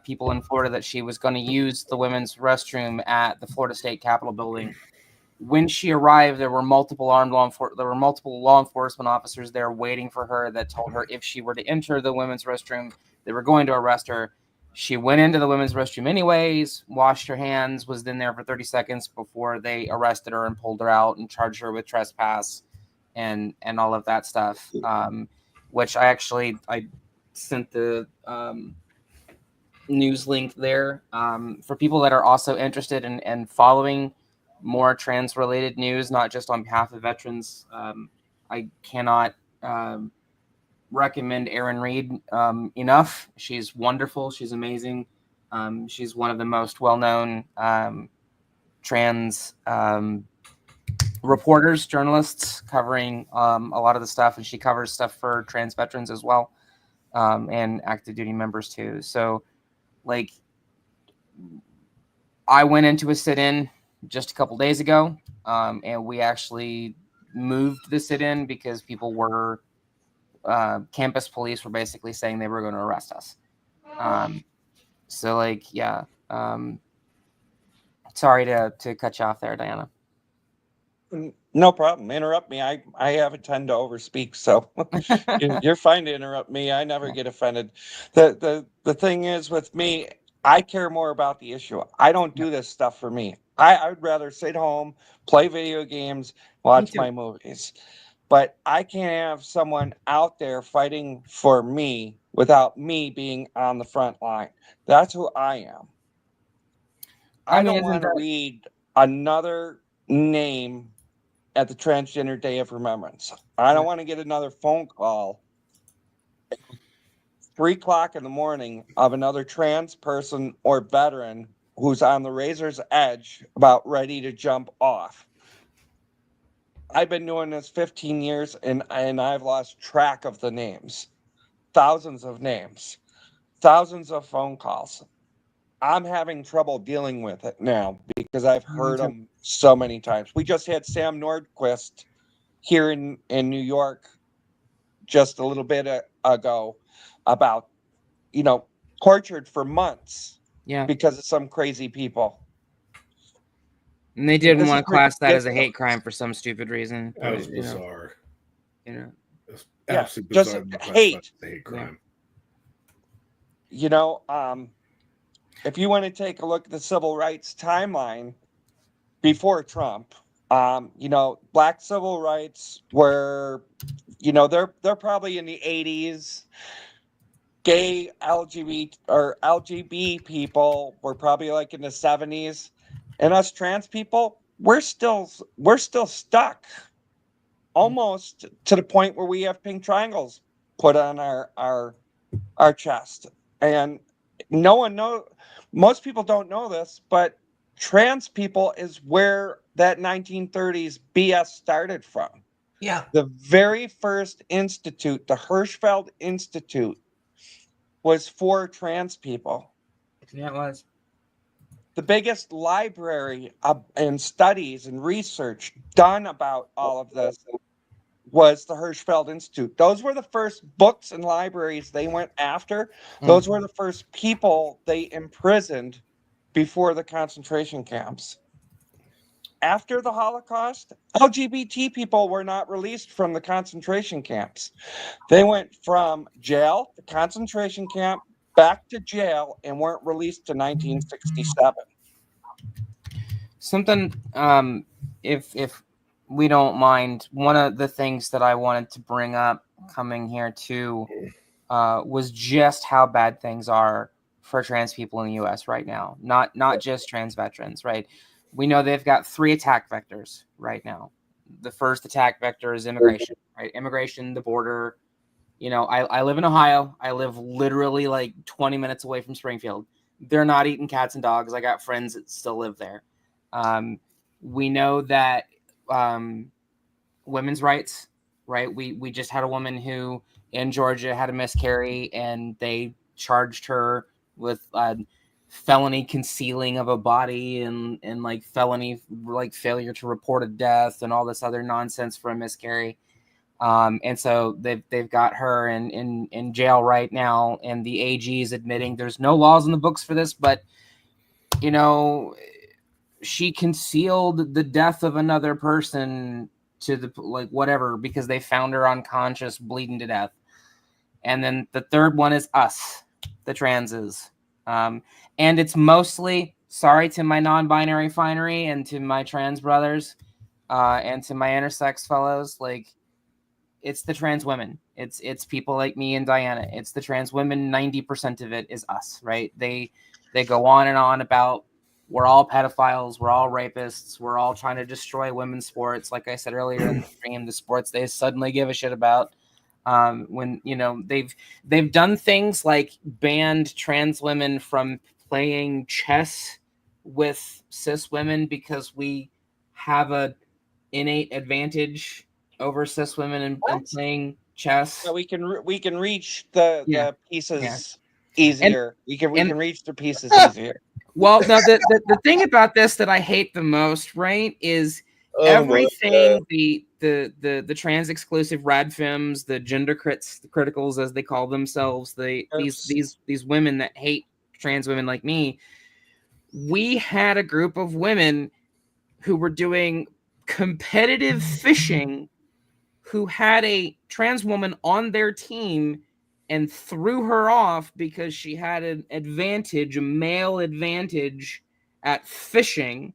people in Florida that she was going to use the women's restroom at the Florida State Capitol building. When she arrived, there were multiple law enforcement officers there waiting for her that told her if she were to enter the women's restroom, they were going to arrest her. She went into the women's restroom anyways, washed her hands, was in there for 30 seconds before they arrested her and pulled her out and charged her with trespass and all of that stuff. Which I sent the news link there for people that are also interested in following more trans-related news, not just on behalf of veterans. I cannot recommend Erin Reed enough. She's wonderful. She's amazing. She's one of the most well-known trans reporters, journalists covering a lot of the stuff, and she covers stuff for trans veterans as well, and active duty members too. So, like, I went into a sit-in just a couple days ago, and we actually moved the sit-in because people were campus police were basically saying they were going to arrest us. So, like, yeah. Sorry to cut you off there, Dianna. No problem. Interrupt me. I have a tend to overspeak, so you're fine to interrupt me. I never get offended. The thing is with me, I care more about the issue. I don't do this stuff for me. I would rather sit home, play video games, watch my movies. But I can't have someone out there fighting for me without me being on the front line. That's who I am. I mean, don't isn't want to that- read another name at the Transgender Day of Remembrance. I don't want to get another phone call 3 o'clock in the morning of another trans person or veteran who's on the razor's edge about ready to jump off. I've been doing this 15 years and I've lost track of the names. Thousands of names, thousands of phone calls. I'm having trouble dealing with it now because I've heard them so many times. We just had Sam Nordquist here in New York just a little bit ago about, tortured for months because of some crazy people. And they didn't want to class that as a ridiculous. hate crime for some stupid reason. That was bizarre. It's absolutely just bizarre. Hate crime. If you want to take a look at the civil rights timeline before Trump, black civil rights were, they're probably in the 80s. Gay LGBT people were probably like in the 70s, and us trans people, we're still stuck almost to the point where we have pink triangles put on our chest. And most people don't know this, but trans people is where that 1930s BS started from. Yeah. The very first institute, the Hirschfeld Institute, was for trans people. Yeah, it was. The biggest library and studies and research done about all of this was the Hirschfeld Institute. Those were the first books and libraries they went after. Those were the first people they imprisoned before the concentration camps. After the Holocaust, LGBT people were not released from the concentration camps. They went from jail to concentration camp, back to jail, and weren't released to 1967. Something, if we don't mind, one of the things that I wanted to bring up coming here too was just how bad things are for trans people in the U.S. right now. Not just trans veterans, right? We know they've got 3 attack vectors right now. The first attack vector is immigration, right? Immigration, the border. I live in Ohio. I live literally like 20 minutes away from Springfield. They're not eating cats and dogs. I got friends that still live there. We know that women's rights, right? We just had a woman who in Georgia had a miscarry, and they charged her with felony concealing of a body and like felony like failure to report a death and all this other nonsense for a miscarry. And so they've got her in jail right now, and the AG is admitting there's no laws in the books for this, but she concealed the death of another person to the whatever because they found her unconscious, bleeding to death. And then the third one is us, the transes. And it's mostly, sorry to my non-binary finery and to my trans brothers and to my intersex fellows, it's the trans women. It's people like me and Dianna. It's the trans women. 90% of it is us, right? They go on and on about we're all pedophiles, we're all rapists, we're all trying to destroy women's sports. Like I said earlier in the stream, the sports they suddenly give a shit about. When they've done things like banned trans women from playing chess with cis women because we have a innate advantage over cis women in playing chess. So we can reach the pieces easier. We can reach the pieces easier. Well, no, the thing about this that I hate the most, right, is everything the trans exclusive radfems, the gender criticals as they call themselves, these women that hate trans women like me. We had a group of women who were doing competitive fishing who had a trans woman on their team and threw her off because she had an advantage, a male advantage at fishing.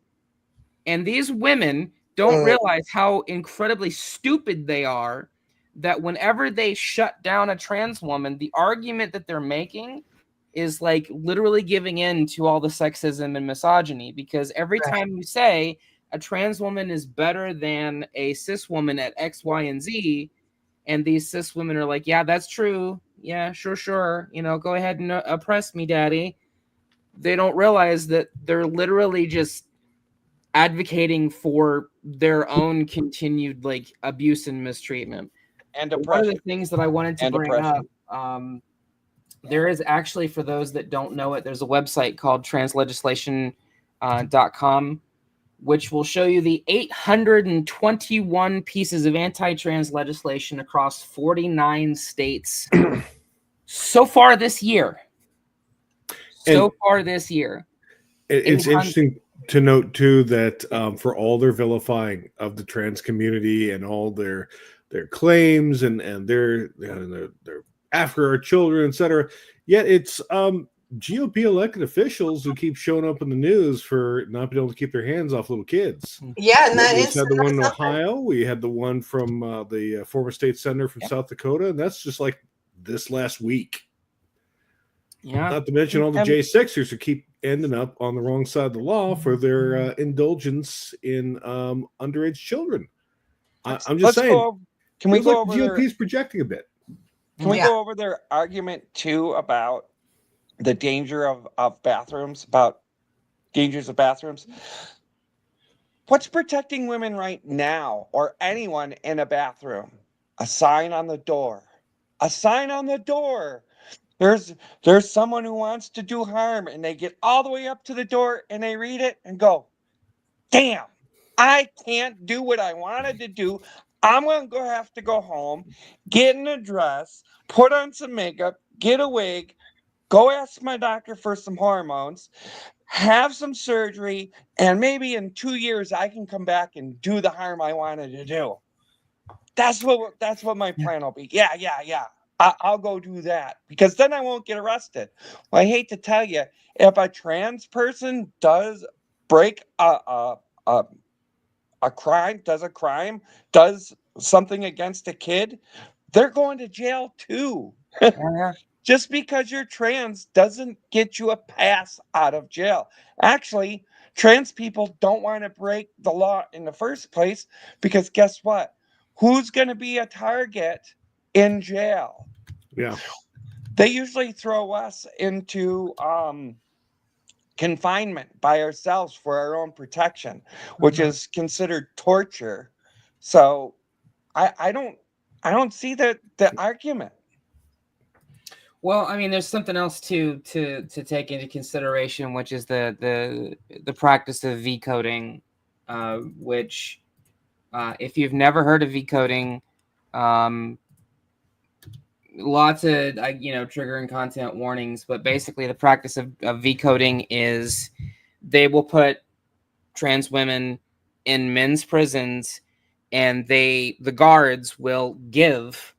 And these women don't realize how incredibly stupid they are, that whenever they shut down a trans woman, the argument that they're making is like literally giving in to all the sexism and misogyny, because every time you say a trans woman is better than a cis woman at X, Y, and Z, and these cis women are like, yeah, that's true. Yeah, sure. Go ahead and oppress me, daddy. They don't realize that they're literally just advocating for their own continued like abuse and mistreatment. And one of the things that I wanted to bring oppression. up, there is actually, for those that don't know it, there's a website called translegislation.com, which will show you the 821 pieces of anti-trans legislation across 49 states so far this year. It's interesting to note too that for all their vilifying of the trans community and all their claims and their after our children, etc., yet it's GOP elected officials who keep showing up in the news for not being able to keep their hands off little kids. Yeah, and that we is had the one in Ohio. We had the one from the former state senator from South Dakota, and that's just like this last week. Yeah. Not to mention all the J6ers who keep ending up on the wrong side of the law for their indulgence in underage children. I'm just saying. Can we go over the GOP's projecting a bit? Can we go over their argument too about the danger of bathrooms, about dangers of bathrooms? What's protecting women right now, or anyone in a bathroom? A sign on the door. A sign on the door. There's someone who wants to do harm, and they get all the way up to the door and they read it and go, damn, I can't do what I wanted to do. I'm going to have to go home, get in a dress, put on some makeup, get a wig, go ask my doctor for some hormones, have some surgery, and maybe in 2 years I can come back and do the harm I wanted to do. That's what my plan will be. Yeah. I'll go do that, because then I won't get arrested. Well, I hate to tell you, if a trans person does break a crime, does something against a kid, they're going to jail too. Just because you're trans doesn't get you a pass out of jail. Actually, trans people don't want to break the law in the first place, because guess what? Who's going to be a target in jail? Yeah. They usually throw us into confinement by ourselves for our own protection, which is considered torture. So I don't see the argument. Well, I mean, there's something else to take into consideration, which is the practice of V coding, which if you've never heard of V coding, lots of triggering content warnings, but basically the practice of V coding is they will put trans women in men's prisons, and the guards will give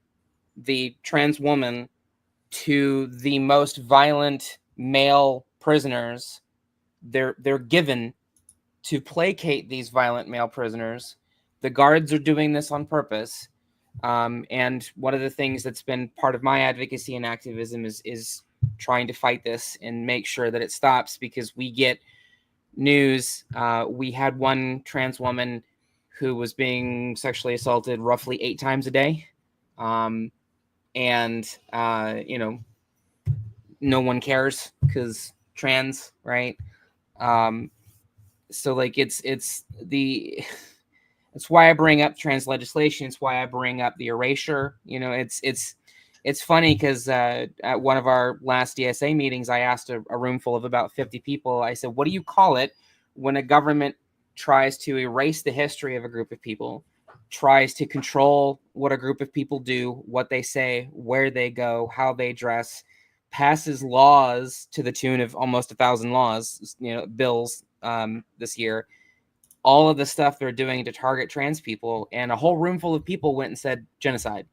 the trans woman to the most violent male prisoners. They're given to placate these violent male prisoners. The guards are doing this on purpose. And one of the things that's been part of my advocacy and activism is trying to fight this and make sure that it stops, because we get news. We had one trans woman who was being sexually assaulted roughly 8 times a day. No one cares because trans, right? So like it's why I bring up trans legislation. It's why I bring up the erasure. It's funny because at one of our last DSA meetings, I asked a room full of about 50 people. I said, what do you call it when a government tries to erase the history of a group of people, tries to control what a group of people do, what they say, where they go, how they dress, passes laws to the tune of almost 1,000 laws, bills this year, all of the stuff they're doing to target trans people, and a whole room full of people went and said genocide,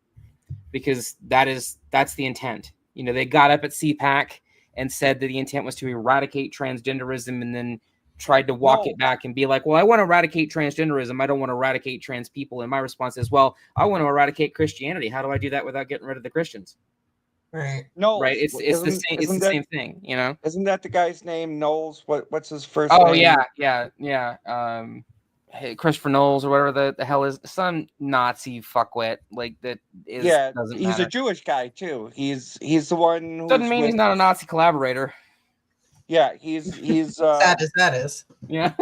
because that's the intent. They got up at CPAC and said that the intent was to eradicate transgenderism, and then tried to walk it back and be like, well, I want to eradicate transgenderism. I don't want to eradicate trans people. And my response is, well, I want to eradicate Christianity. How do I do that without getting rid of the Christians? Right. Knowles, right? It's the same. It's the same thing, you know. Isn't that the guy's name? Knowles. What's his first Oh name? yeah. Hey, Christopher Knowles or whatever the hell is some Nazi fuckwit like that is doesn't he's matter. a Jewish guy too. He's the one who Doesn't mean he's not a Nazi collaborator. Yeah, he's sad as that is. Yeah.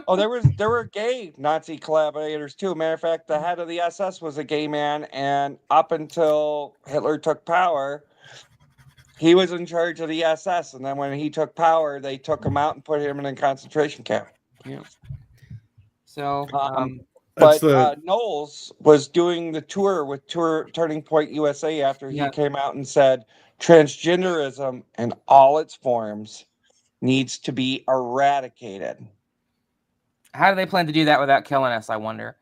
Oh, there were gay Nazi collaborators too. Matter of fact, the head of the SS was a gay man, and up until Hitler took power, he was in charge of the SS. And then when he took power, they took him out and put him in a concentration camp. Yeah. So, but Knowles was doing the tour with Turning Point USA after he came out and said transgenderism in all its forms needs to be eradicated. How do they plan to do that without killing us, I wonder?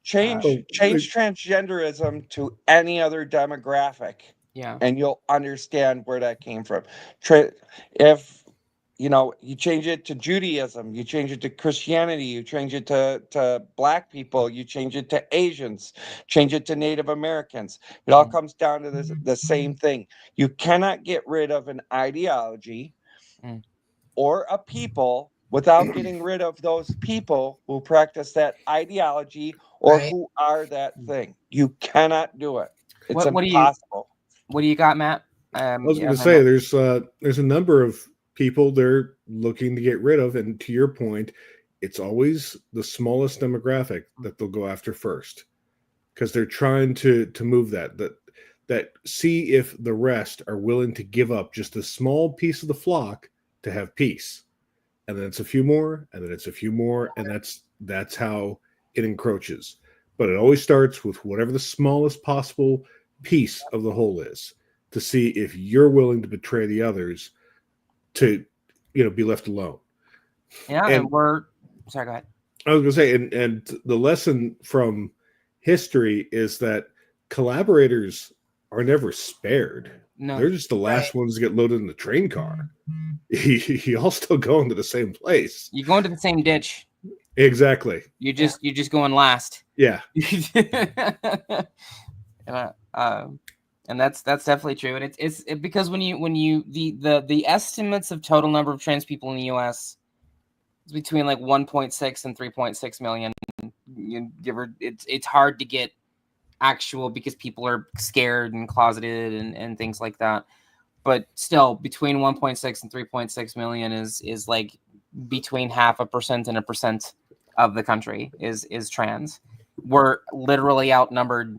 Change transgenderism to any other demographic. Yeah. And you'll understand where that came from. If you change it to Judaism, you change it to Christianity, you change it to Black people, you change it to Asians, change it to Native Americans. It all comes down to the same thing. You cannot get rid of an ideology or a people without getting rid of those people who practice that ideology or who are that thing. You cannot do it. It's impossible. What do you got, Matt? I was going to say there's a number of people they're looking to get rid of, and to your point, it's always the smallest demographic that they'll go after first, because they're trying to move that see if the rest are willing to give up just a small piece of the flock to have peace, and then it's a few more, and then it's a few more, and that's how it encroaches. But it always starts with whatever the smallest possible piece of the whole is, to see if you're willing to betray the others to be left alone. Yeah, and we're sorry, go ahead. I was gonna say, and the lesson from history is that collaborators are never spared. No, they're just the last ones to get loaded in the train car. You all still going to the same place. You go into the same ditch. Exactly. You're just going last. Yeah. And that's definitely true. And it's because when you the estimates of total number of trans people in the U.S. is between like 1.6 and 3.6 million. It's hard to get actual because people are scared and closeted and things like that. But still, between 1.6 and 3.6 million is like between 0.5% and 1% of the country is trans. We're literally outnumbered.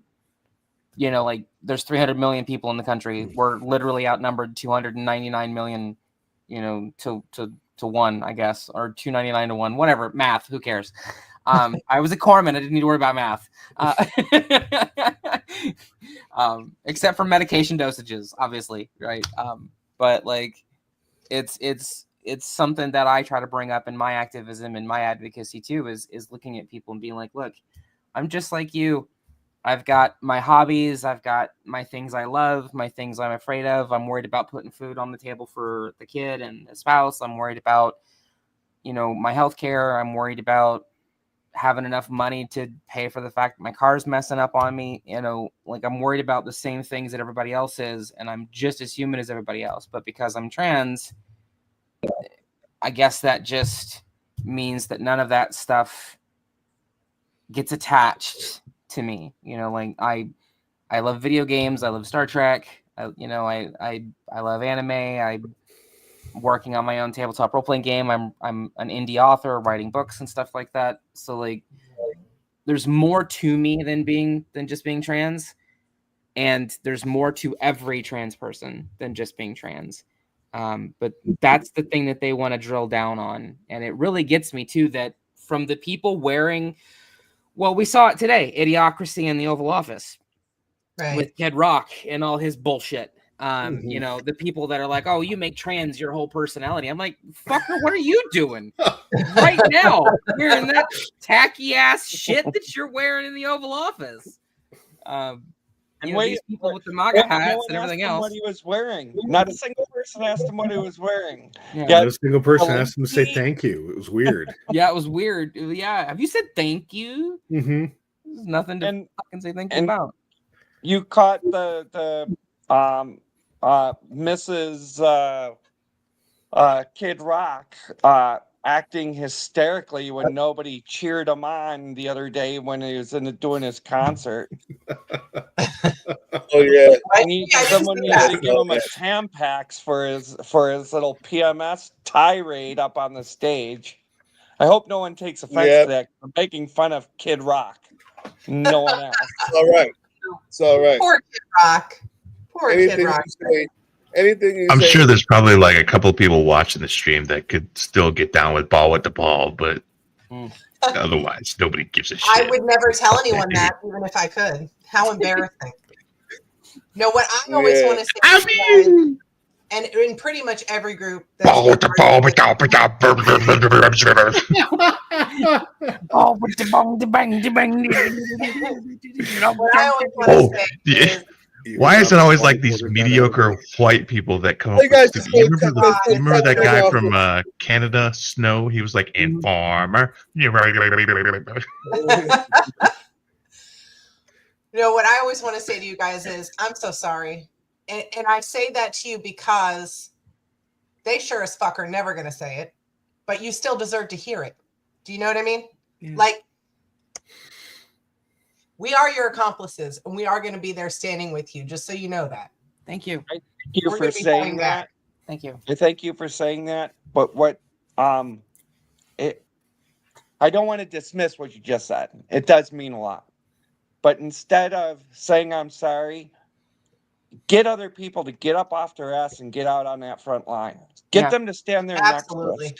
Like there's 300 million people in the country. We're literally outnumbered 299 million, to one, I guess, or 299 to 1, whatever. Math, who cares? I was a corpsman. I didn't need to worry about math. Except for medication dosages, obviously, right? But like, it's something that I try to bring up in my activism and my advocacy too. Is looking at people and being like, look, I'm just like you. I've got my hobbies. I've got my things I love, my things I'm afraid of. I'm worried about putting food on the table for the kid and the spouse. I'm worried about, my health care. I'm worried about having enough money to pay for the fact that my car's messing up on me. Like I'm worried about the same things that everybody else is. And I'm just as human as everybody else. But because I'm trans, I guess that just means that none of that stuff gets attached to me. Like I love video games. I love Star Trek. I love anime. I'm working on my own tabletop role-playing game. I'm an indie author writing books and stuff like that. So like there's more to me than just being trans. And there's more to every trans person than just being trans. But that's the thing that they want to drill down on. And it really gets me too, that from the people wearing, well, we saw it today, Idiocracy in the Oval Office with Kid Rock and all his bullshit. The people that are like, oh, you make trans your whole personality. I'm like, fucker, what are you doing right now wearing that tacky ass shit that you're wearing in the Oval Office? And these people with the MAGA hats and everything else. What he was wearing. Not a single person asked him what he was wearing. Not a single person asked him to say thank you. It was weird. Yeah, it was weird. Yeah. Have you said thank you? Mm-hmm. There's nothing to fucking say thank you about. You caught the Mrs. Kid Rock acting hysterically when nobody cheered him on the other day when he was doing his concert. Oh yeah. Someone needs to give him a Tampax for his little PMS tirade up on the stage. I hope no one takes offense to that. I'm making fun of Kid Rock. No one else. It's all right. It's all right. Poor Kid Rock. Poor Kid Rock. Anything you I'm say. sure there's probably like a couple people watching the stream that could still get down with Ball with the Ball, but otherwise, nobody gives a shit. I would never tell anyone that, even if I could. How embarrassing. No, what I always want to say, and in pretty much every group, Ball with the Ball with the what I always want to say is, why is it always like these mediocre white people that come up with stupid? You remember that guy from Canada, Snow? He was like, "And farmer." What I always want to say to you guys is, I'm so sorry. And I say that to you because they sure as fuck are never going to say it, but you still deserve to hear it. Do you know what I mean? Yeah. Like, we are your accomplices, and we are going to be there standing with you, just so you know that. Thank you. Thank you for saying that. Thank you. Thank you for saying that. But I don't want to dismiss what you just said. It does mean a lot. But instead of saying I'm sorry, get other people to get up off their ass and get out on that front line. Get them to stand there next to us.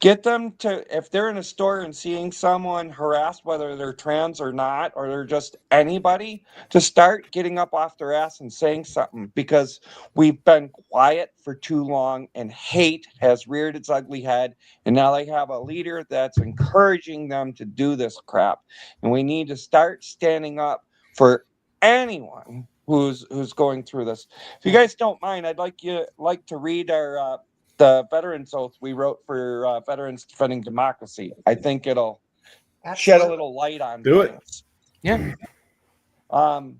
Get them to, if they're in a store and seeing someone harassed, whether they're trans or not, or they're just anybody, to start getting up off their ass and saying something, because we've been quiet for too long and hate has reared its ugly head. And now they have a leader that's encouraging them to do this crap. And we need to start standing up for anyone who's going through this. If you guys don't mind, I'd like to read our the veterans oath we wrote for Veterans Defending Democracy. I think it'll shed a little light on things. Yeah. I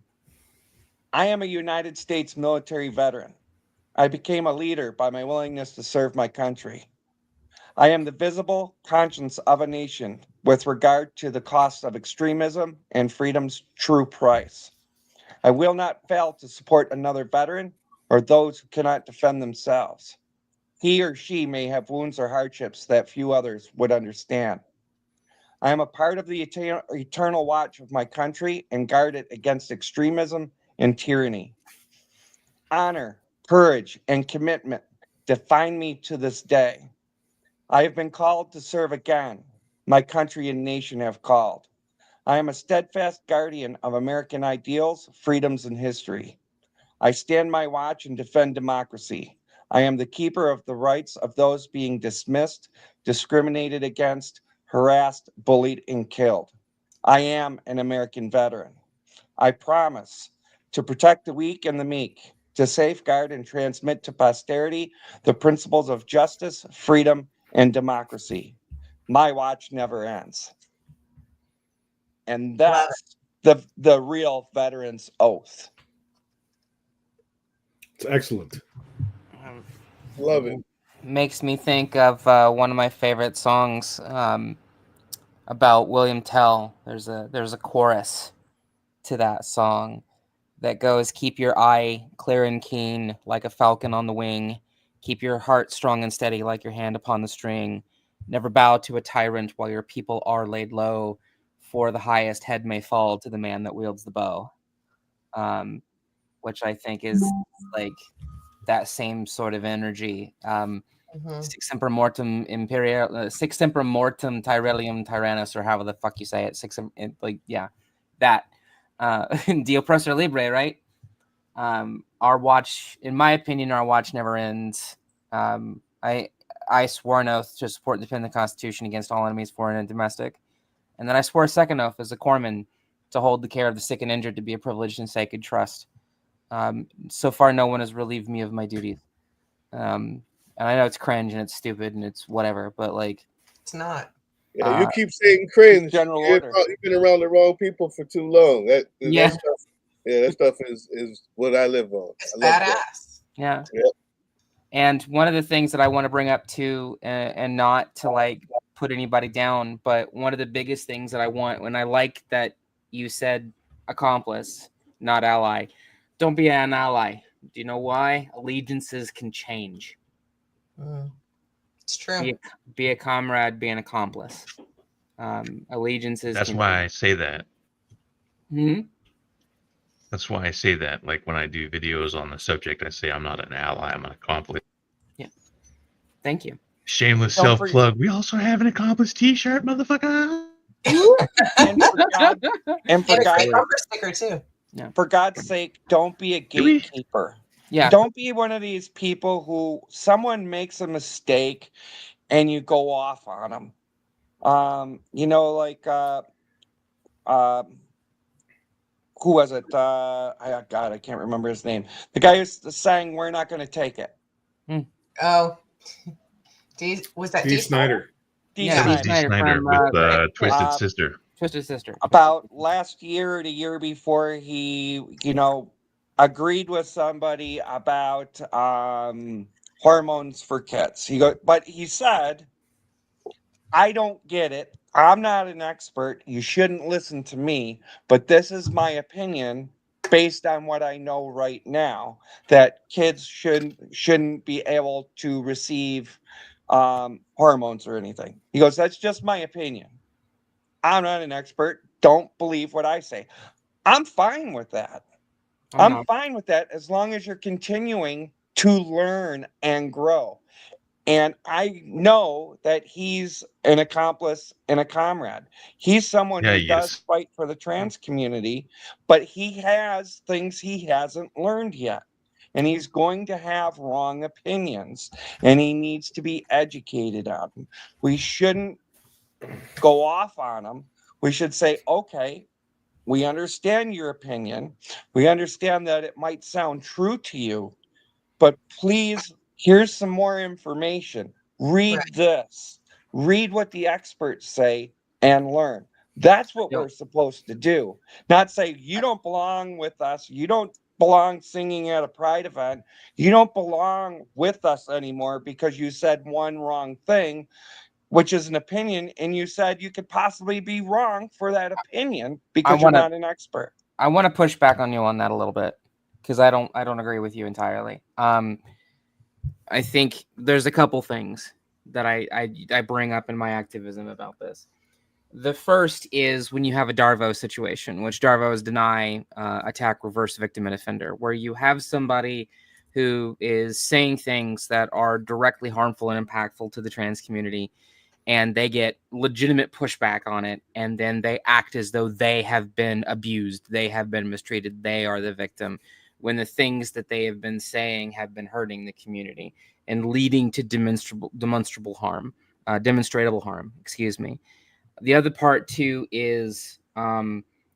am a United States military veteran. I became a leader by my willingness to serve my country. I am the visible conscience of a nation with regard to the cost of extremism and freedom's true price. I will not fail to support another veteran or those who cannot defend themselves. He or she may have wounds or hardships that few others would understand. I am a part of the eternal watch of my country and guard it against extremism and tyranny. Honor, courage, and commitment define me to this day. I have been called to serve again. My country and nation have called. I am a steadfast guardian of American ideals, freedoms, and history. I stand my watch and defend democracy. I am the keeper of the rights of those being dismissed, discriminated against, harassed, bullied, and killed. I am an American veteran. I promise to protect the weak and the meek, to safeguard and transmit to posterity the principles of justice, freedom, and democracy. My watch never ends. And that's the real veteran's oath. It's excellent. Love it. Makes me think of one of my favorite songs about William Tell. There's a chorus to that song that goes, "Keep your eye clear and keen like a falcon on the wing. Keep your heart strong and steady like your hand upon the string. Never bow to a tyrant while your people are laid low, for the highest head may fall to the man that wields the bow." Which I think is like that same sort of energy. Six semper mortem tyrellium tyrannus, or however the fuck you say it. That the oppressor libre, right? Our watch, in my opinion, our watch never ends. I swore an oath to support and defend the Constitution against all enemies, foreign and domestic. And then I swore a second oath as a corpsman to hold the care of the sick and injured to be a privileged and sacred trust. So far, no one has relieved me of my duties. And I know it's cringe and it's stupid and it's whatever, but like, it's not. Yeah, you keep saying cringe. You've been around the wrong people for too long. That stuff is what I live on. It's badass. Yeah. Yep. And one of the things that I want to bring up too, and not to like put anybody down, but one of the biggest things that I want, when I like that you said accomplice, not ally. Don't be an ally. Do you know why? Allegiances can change. It's true. Be a comrade, be an accomplice. Allegiances. That's can why I say that. Hmm? That's why I say that. Like when I do videos on the subject, I say I'm not an ally, I'm an accomplice. Yeah. Thank you. Shameless Don't self forget- plug. We also have an accomplice T-shirt, motherfucker. And for God, and for And a God, great bumper sticker too. for God's sake, don't be a Do we? gatekeeper. Yeah. Don't be one of these people who someone makes a mistake and you go off on them. You know, like who was it? God, I can't remember his name. The guy who's saying we're not going to take it. Oh, was that Dee Snyder. Dee Yeah, That was Snyder. Dee Snyder with Twisted Uh, Sister. Twisted Sister. About last year or the year before, he, agreed with somebody about hormones for kids. But he said, I don't get it. I'm not an expert. You shouldn't listen to me, but this is my opinion based on what I know right now, that kids shouldn't be able to receive hormones or anything. He goes, that's just my opinion. I'm not an expert. Don't believe what I say. I'm fine with that. I'm fine with that as long as you're continuing to learn and grow. And I know that he's an accomplice and a comrade. He's someone Yeah, who he does is. fight for the trans community, but he has things he hasn't learned yet. And he's going to have wrong opinions, and he needs to be educated on them. We shouldn't go off on him. We should say, okay, we understand your opinion. We understand that it might sound true to you, but please, here's some more information. Read Right. this. Read what the experts say and learn. That's what Yep. we're supposed to do. Not say, you don't belong with us. You don't belong singing at a pride event. You don't belong with us anymore because you said one wrong thing, which is an opinion, and you said you could possibly be wrong for that opinion because you're not an expert. I want to push back on you on that a little bit because I don't agree with you entirely. I think there's a couple things that I bring up in my activism about this. The first is when you have a Darvo situation, which Darvo is deny, attack, reverse victim, and offender, where you have somebody who is saying things that are directly harmful and impactful to the trans community, and they get legitimate pushback on it, and then they act as though they have been abused, they have been mistreated, they are the victim, when the things that they have been saying have been hurting the community and leading to demonstrable harm, demonstrable harm, excuse me. The other part too is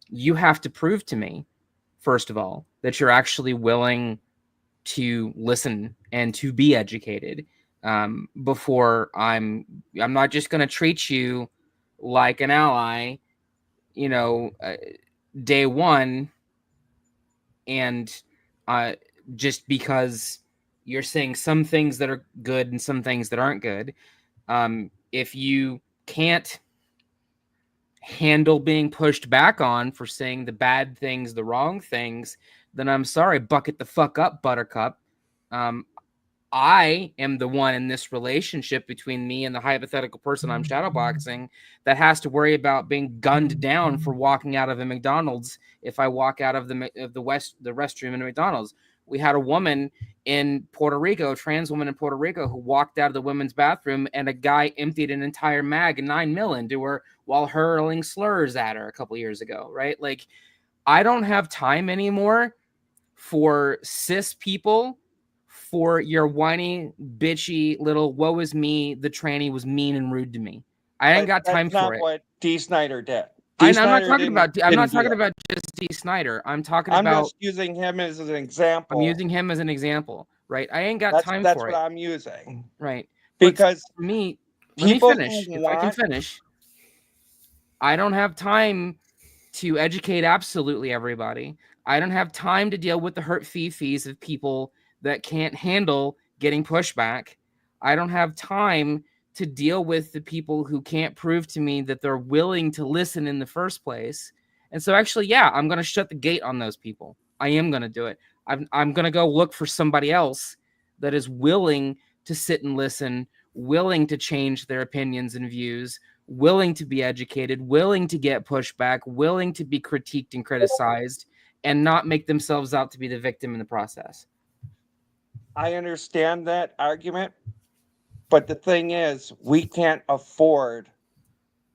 you have to prove to me, first of all, that you're actually willing to listen and to be educated before I'm not just going to treat you like an ally, day one, and just because you're saying some things that are good and some things that aren't good. If you can't handle being pushed back on for saying the bad things, the wrong things, then I'm sorry, bucket the fuck up, Buttercup. I am the one in this relationship between me and the hypothetical person I'm shadowboxing that has to worry about being gunned down for walking out of a McDonald's if I walk out of the restroom in a McDonald's. We had a woman in Puerto Rico, a trans woman in Puerto Rico, who walked out of the women's bathroom and a guy emptied an entire mag and 9mm into her while hurling slurs at her a couple years ago, right? Like, I don't have time anymore for cis people, for your whiny, bitchy little woe is me, the tranny was mean and rude to me. I ain't got time for it. That's not what Dee Snyder did. I'm not talking about just Dee Snyder. I'm just using him as an example. I'm using him as an example, right? I ain't got time for it. That's what I'm using. Right. Because let me finish. If I can finish. I don't have time to educate absolutely everybody. I don't have time to deal with the hurt fees of people that can't handle getting pushback. I don't have time to deal with the people who can't prove to me that they're willing to listen in the first place. And so actually, yeah, I'm going to shut the gate on those people. I am going to do it. I'm going to go look for somebody else that is willing to sit and listen, willing to change their opinions and views, willing to be educated, willing to get pushback, willing to be critiqued and criticized, and not make themselves out to be the victim in the process. I understand that argument, but the thing is, we can't afford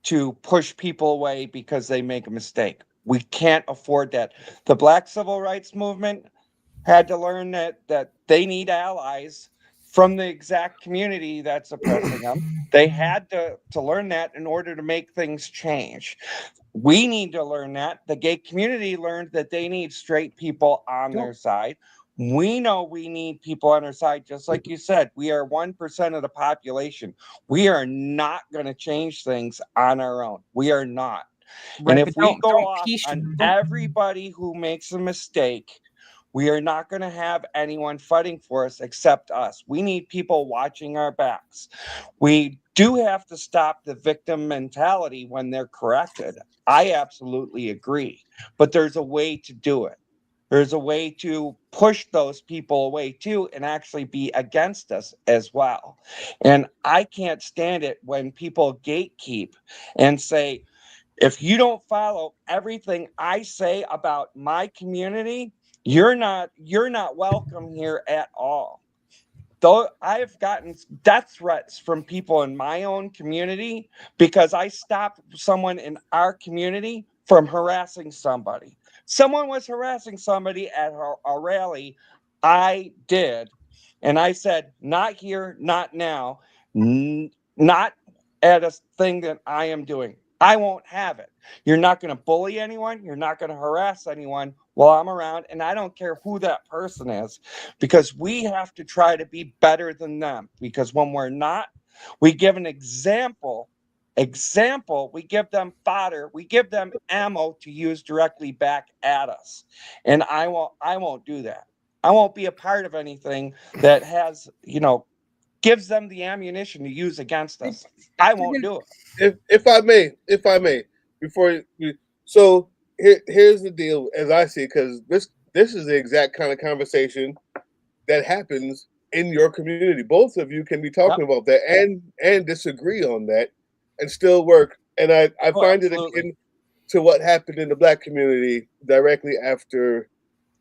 to push people away because they make a mistake. We can't afford that. The Black Civil Rights Movement had to learn that they need allies from the exact community that's oppressing them. They had to learn that in order to make things change. We need to learn that. The gay community learned that they need straight people on their side. We know we need people on our side, just like you said. We are 1% of the population. We are not going to change things on our own. We are not. Right, and if we go off on don't- everybody who makes a mistake, we are not going to have anyone fighting for us except us. We need people watching our backs. We do have to stop the victim mentality when they're corrected. I absolutely agree. But there's a way to do it. There's a way to push those people away too and actually be against us as well. And I can't stand it when people gatekeep and say, if you don't follow everything I say about my community, you're not welcome here at all. Though I've gotten death threats from people in my own community because I stopped someone in our community from harassing somebody. Someone was harassing somebody at a rally. I did. And I said, not here, not now, not at a thing that I am doing. I won't have it. You're not going to bully anyone. You're not going to harass anyone while I'm around. And I don't care who that person is, because we have to try to be better than them. Because when we're not, we give an example. We give them fodder. We give them ammo to use directly back at us. And I won't do that. I won't be a part of anything that has, gives them the ammunition to use against us. I won't do it. If I may, before you, so here's the deal as I see, because this is the exact kind of conversation that happens in your community. Both of you can be talking about that and disagree on that and still work. And I find it akin to what happened in the Black community directly after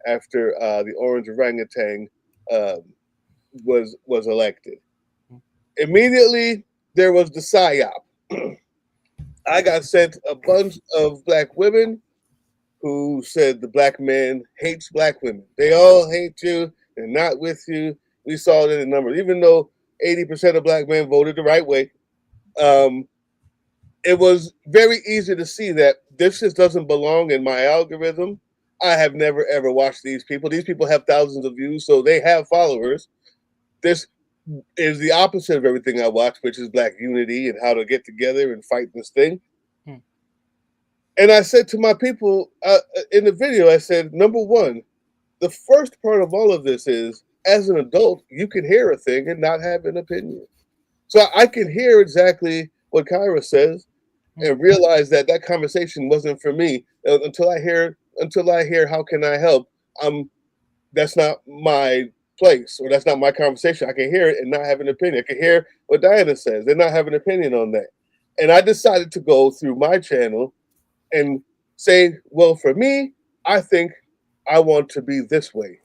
the orange orangutan was elected. Immediately there was the psyop. I got sent a bunch of Black women who said the Black man hates Black women. They all hate you. They're not with you. We saw it in the numbers. Even though 80% of Black men voted the right way, it was very easy to see that this just doesn't belong in my algorithm. I have never ever watched these people. These people have thousands of views, so they have followers. This is the opposite of everything I watch, which is Black unity and how to get together and fight this thing. And I said to my people in the video, I said, number one, the first part of all of this is, as an adult, you can hear a thing and not have an opinion. So I can hear exactly what Ciara says and realize that that conversation wasn't for me until I hear how can I help. That's not my place, or that's not my conversation. I can hear it and not have an opinion. I can hear what Dianna says and not have an opinion on that. And I decided to go through my channel and say, well, for me, I think I want to be this way.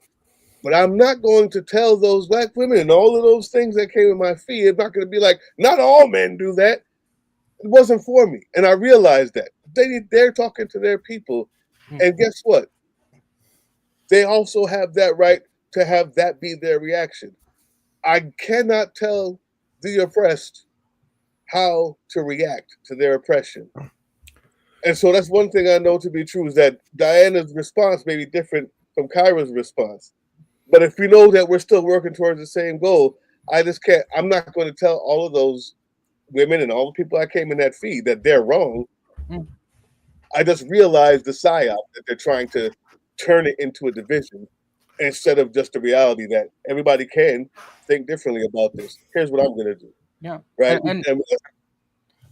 But I'm not going to tell those Black women and all of those things that came in my feed. I'm not going to be like, not all men do that. It wasn't for me. And I realized that. They're talking to their people. And guess what? They also have that right to have that be their reaction. I cannot tell the oppressed how to react to their oppression. And so that's one thing I know to be true, is that Diana's response may be different from Ciara's response. But if we know that we're still working towards the same goal, I'm not going to tell all of those women and all the people I came in that feed that they're wrong. I just realized the psyop that they're trying to turn it into a division. instead of just the reality that everybody can think differently about this. Here's what I'm going to do. Yeah. Right.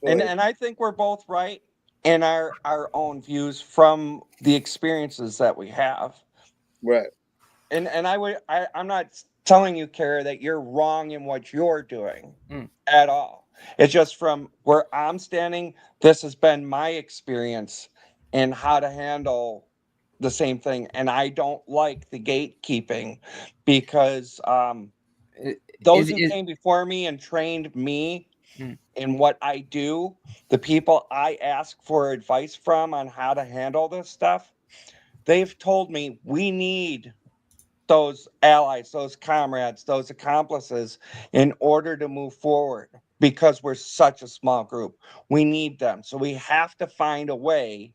And I think we're both right in our own views from the experiences that we have. Right. And I'm not telling you, Ciara, that you're wrong in what you're doing at all. It's just from where I'm standing, this has been my experience in how to handle the same thing. And I don't like the gatekeeping because those who came before me and trained me in what I do, the people I ask for advice from on how to handle this stuff, they've told me we need those allies, those comrades, those accomplices in order to move forward because we're such a small group. We need them. So we have to find a way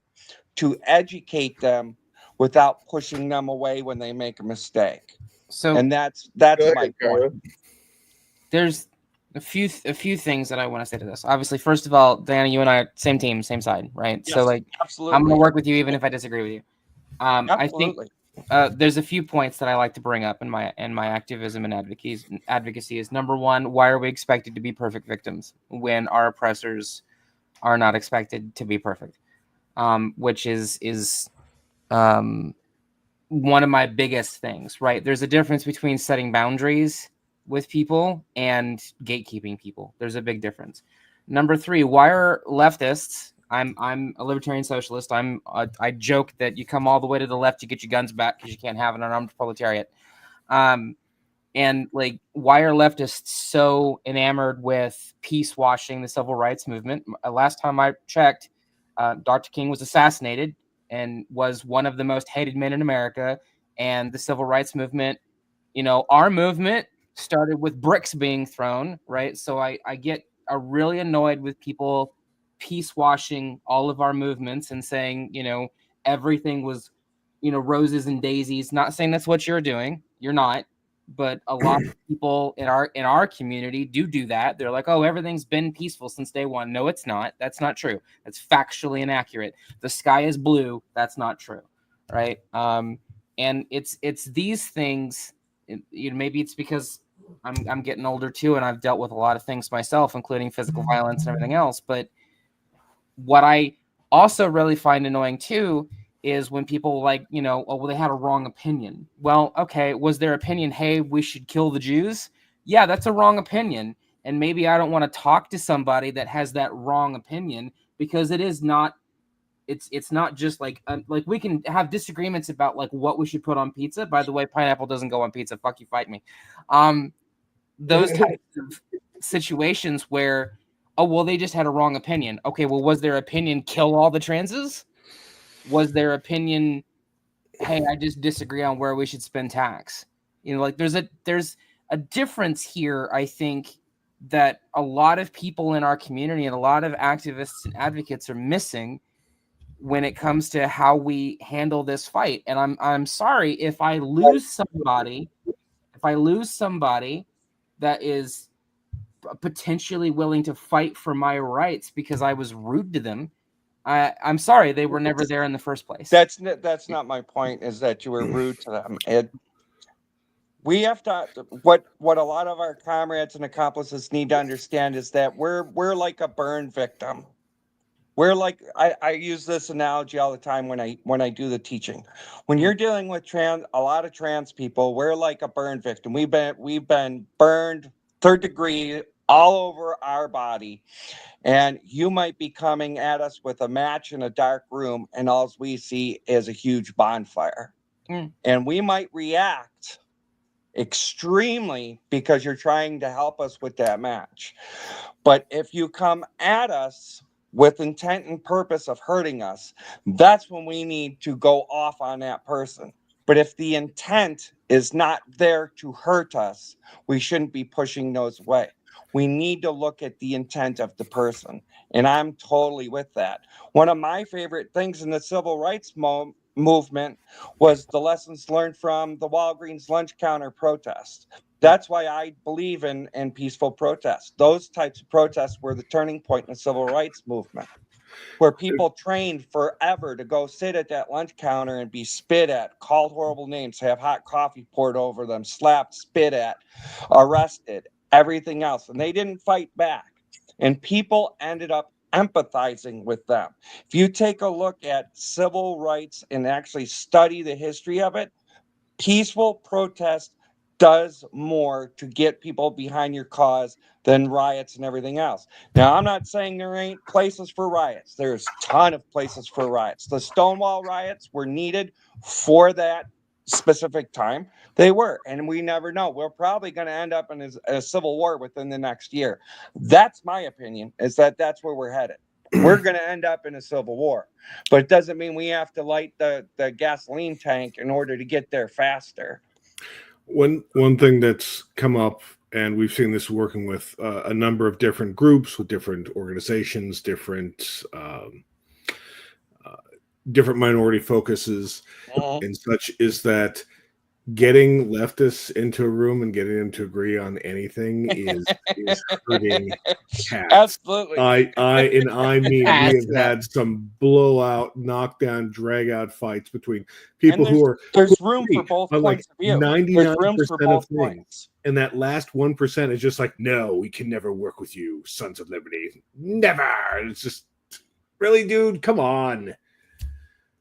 to educate them without pushing them away when they make a mistake. So, and that's my point. There's a few things that I want to say to this. Obviously, first of all, Dianna, you and I are same team, same side, right? Yes, so like, absolutely. I'm gonna work with you even if I disagree with you. I think Absolutely. there's a few points that I like to bring up in my activism and advocacy is number one, why are we expected to be perfect victims when our oppressors are not expected to be perfect? Which is one of my biggest things, right? There's a difference between setting boundaries with people and gatekeeping people. There's a big difference. Number three, why are leftists? I'm a libertarian socialist. I joke that you come all the way to the left, you get your guns back because you can't have an unarmed proletariat. And like, why are leftists so enamored with peace washing the civil rights movement? Last time I checked, Dr. King was assassinated and was one of the most hated men in America. And the civil rights movement, our movement started with bricks being thrown, right? So I get really annoyed with people peace washing all of our movements and saying, everything was, roses and daisies. Not saying that's what you're doing. You're not. But a lot of people in our community do that. They're like, oh, everything's been peaceful since day one. No, it's not. That's not true. That's factually inaccurate. The sky is blue. That's not true, right? And it's these things. Maybe it's because I'm getting older too, and I've dealt with a lot of things myself, including physical violence and everything else. But what I also really find annoying too is when people like, oh, well, they had a wrong opinion. Well, okay, was their opinion, hey, we should kill the Jews? Yeah, that's a wrong opinion. And maybe I don't want to talk to somebody that has that wrong opinion because it is not, it's not just like we can have disagreements about like what we should put on pizza. By the way, pineapple doesn't go on pizza. Fuck you, fight me. Those types of situations where, oh, well, they just had a wrong opinion. Okay, well, was their opinion kill all the transes? Was their opinion, hey, I just disagree on where we should spend tax? Like there's a difference here, I think, that a lot of people in our community and a lot of activists and advocates are missing when it comes to how we handle this fight. And I'm sorry if I lose somebody that is potentially willing to fight for my rights because I was rude to them. I'm sorry, they were never there in the first place. That's not my point, is that you were rude to them. We have to, what a lot of our comrades and accomplices need to understand is that we're like a burn victim. We're like, I use this analogy all the time when I do the teaching. When you're dealing with a lot of trans people, we're like a burn victim. We've been burned third degree all over our body. And you might be coming at us with a match in a dark room, and all we see is a huge bonfire. And we might react extremely because you're trying to help us with that match. But if you come at us with intent and purpose of hurting us, that's when we need to go off on that person. But if the intent is not there to hurt us, we shouldn't be pushing those away. We need to look at the intent of the person. And I'm totally with that. One of my favorite things in the civil rights movement was the lessons learned from the Walgreens lunch counter protest. That's why I believe in peaceful protests. Those types of protests were the turning point in the civil rights movement. where people trained forever to go sit at that lunch counter and be spit at, called horrible names, have hot coffee poured over them, slapped, spit at, arrested, everything else. And they didn't fight back. And people ended up empathizing with them. If you take a look at civil rights and actually study the history of it, peaceful protest does more to get people behind your cause than riots and everything else. Now, I'm not saying there ain't places for riots. There's a ton of places for riots. The Stonewall riots were needed for that specific time. They were, and we never know. We're probably going to end up in a civil war within the next year. That's my opinion, is that that's where we're headed. We're going to end up in a civil war, but it doesn't mean we have to light the gasoline tank in order to get there faster. One thing that's come up, and we've seen this working with a number of different groups, with different organizations, different minority focuses and such, is that getting leftists into a room and getting them to agree on anything is hurting cats. Absolutely. I mean, we have had some blowout, knockdown, drag out fights between people who are. There's room for both points of view. 99% of things. And that last 1% is just like, no, we can never work with you, Sons of Liberty. Never. It's just, really, dude, come on.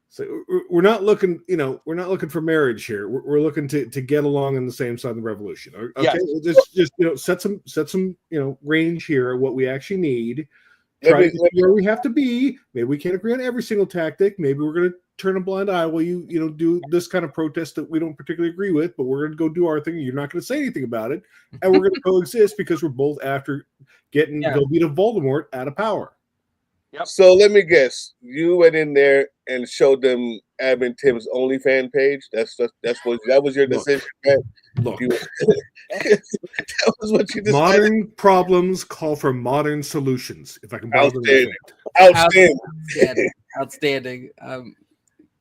So we're not looking, we're not looking for marriage here. We're looking to get along on the same side of the revolution. Okay, just set some range here. What we actually need. Try to get where we have to be. Maybe we can't agree on every single tactic. Maybe we're going to turn a blind eye while you do this kind of protest that we don't particularly agree with. But we're going to go do our thing. You're not going to say anything about it, and we're going to coexist because we're both after getting Velveeta Voldemort out of power. Yep. So let me guess. You went in there and showed them Admin Tim's OnlyFans page. That was your decision, right? Look, that was what you decided. Modern problems call for modern solutions. If I can borrow the Outstanding.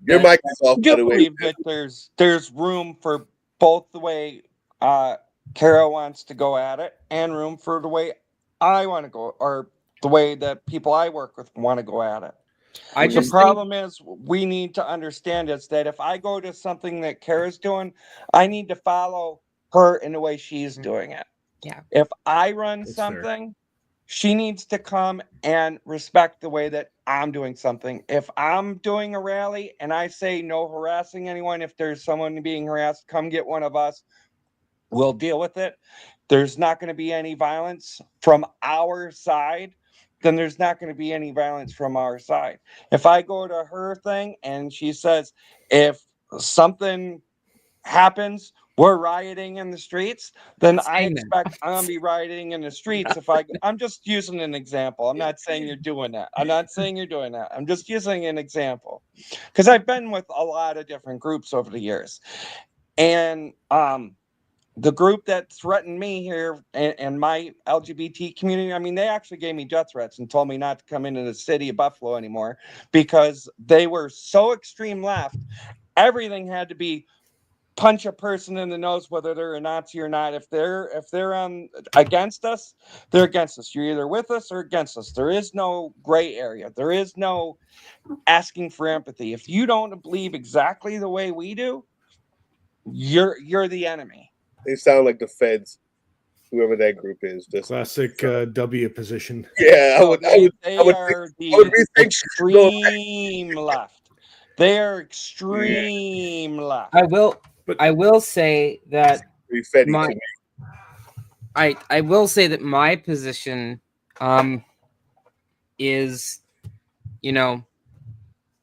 Your mic is off. I believe that there's room for both the way Ciara wants to go at it, and room for the way I want to go, or the way that people I work with want to go at it. The problem is we need to understand is that if I go to something that Ciara's doing, I need to follow her in the way she's doing it. Yeah. If I run something, she needs to come and respect the way that I'm doing something. If I'm doing a rally and I say no harassing anyone, if there's someone being harassed, come get one of us. We'll deal with it. There's not going to be any violence from our side. Then there's not going to be any violence from our side. If I go to her thing and she says, if something happens, we're rioting in the streets, then I expect I'm going to be rioting in the streets. I'm just using an example. I'm not saying you're doing that. I'm just using an example because I've been with a lot of different groups over the years. And, the group that threatened me here and my LGBT community, I mean, they actually gave me death threats and told me not to come into the city of Buffalo anymore because they were so extreme left. Everything had to be punch a person in the nose, whether they're a Nazi or not. If they're against us, they're against us. You're either with us or against us. There is no gray area. There is no asking for empathy. If you don't believe exactly the way we do, you're the enemy. They sound like the feds, whoever that group is. Just classic W position. Yeah, I would the extreme left. They are extreme left. I will say that I will say that my position is,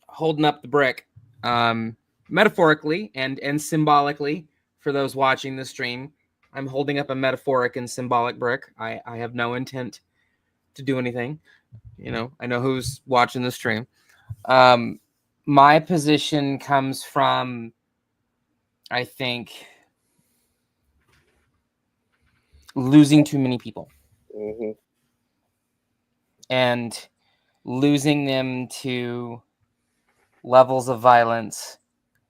holding up the brick, metaphorically and symbolically. For those watching the stream, I'm holding up a metaphoric and symbolic brick. I have no intent to do anything. I know who's watching the stream. My position comes from, I think, losing too many people. Mm-hmm. And losing them to levels of violence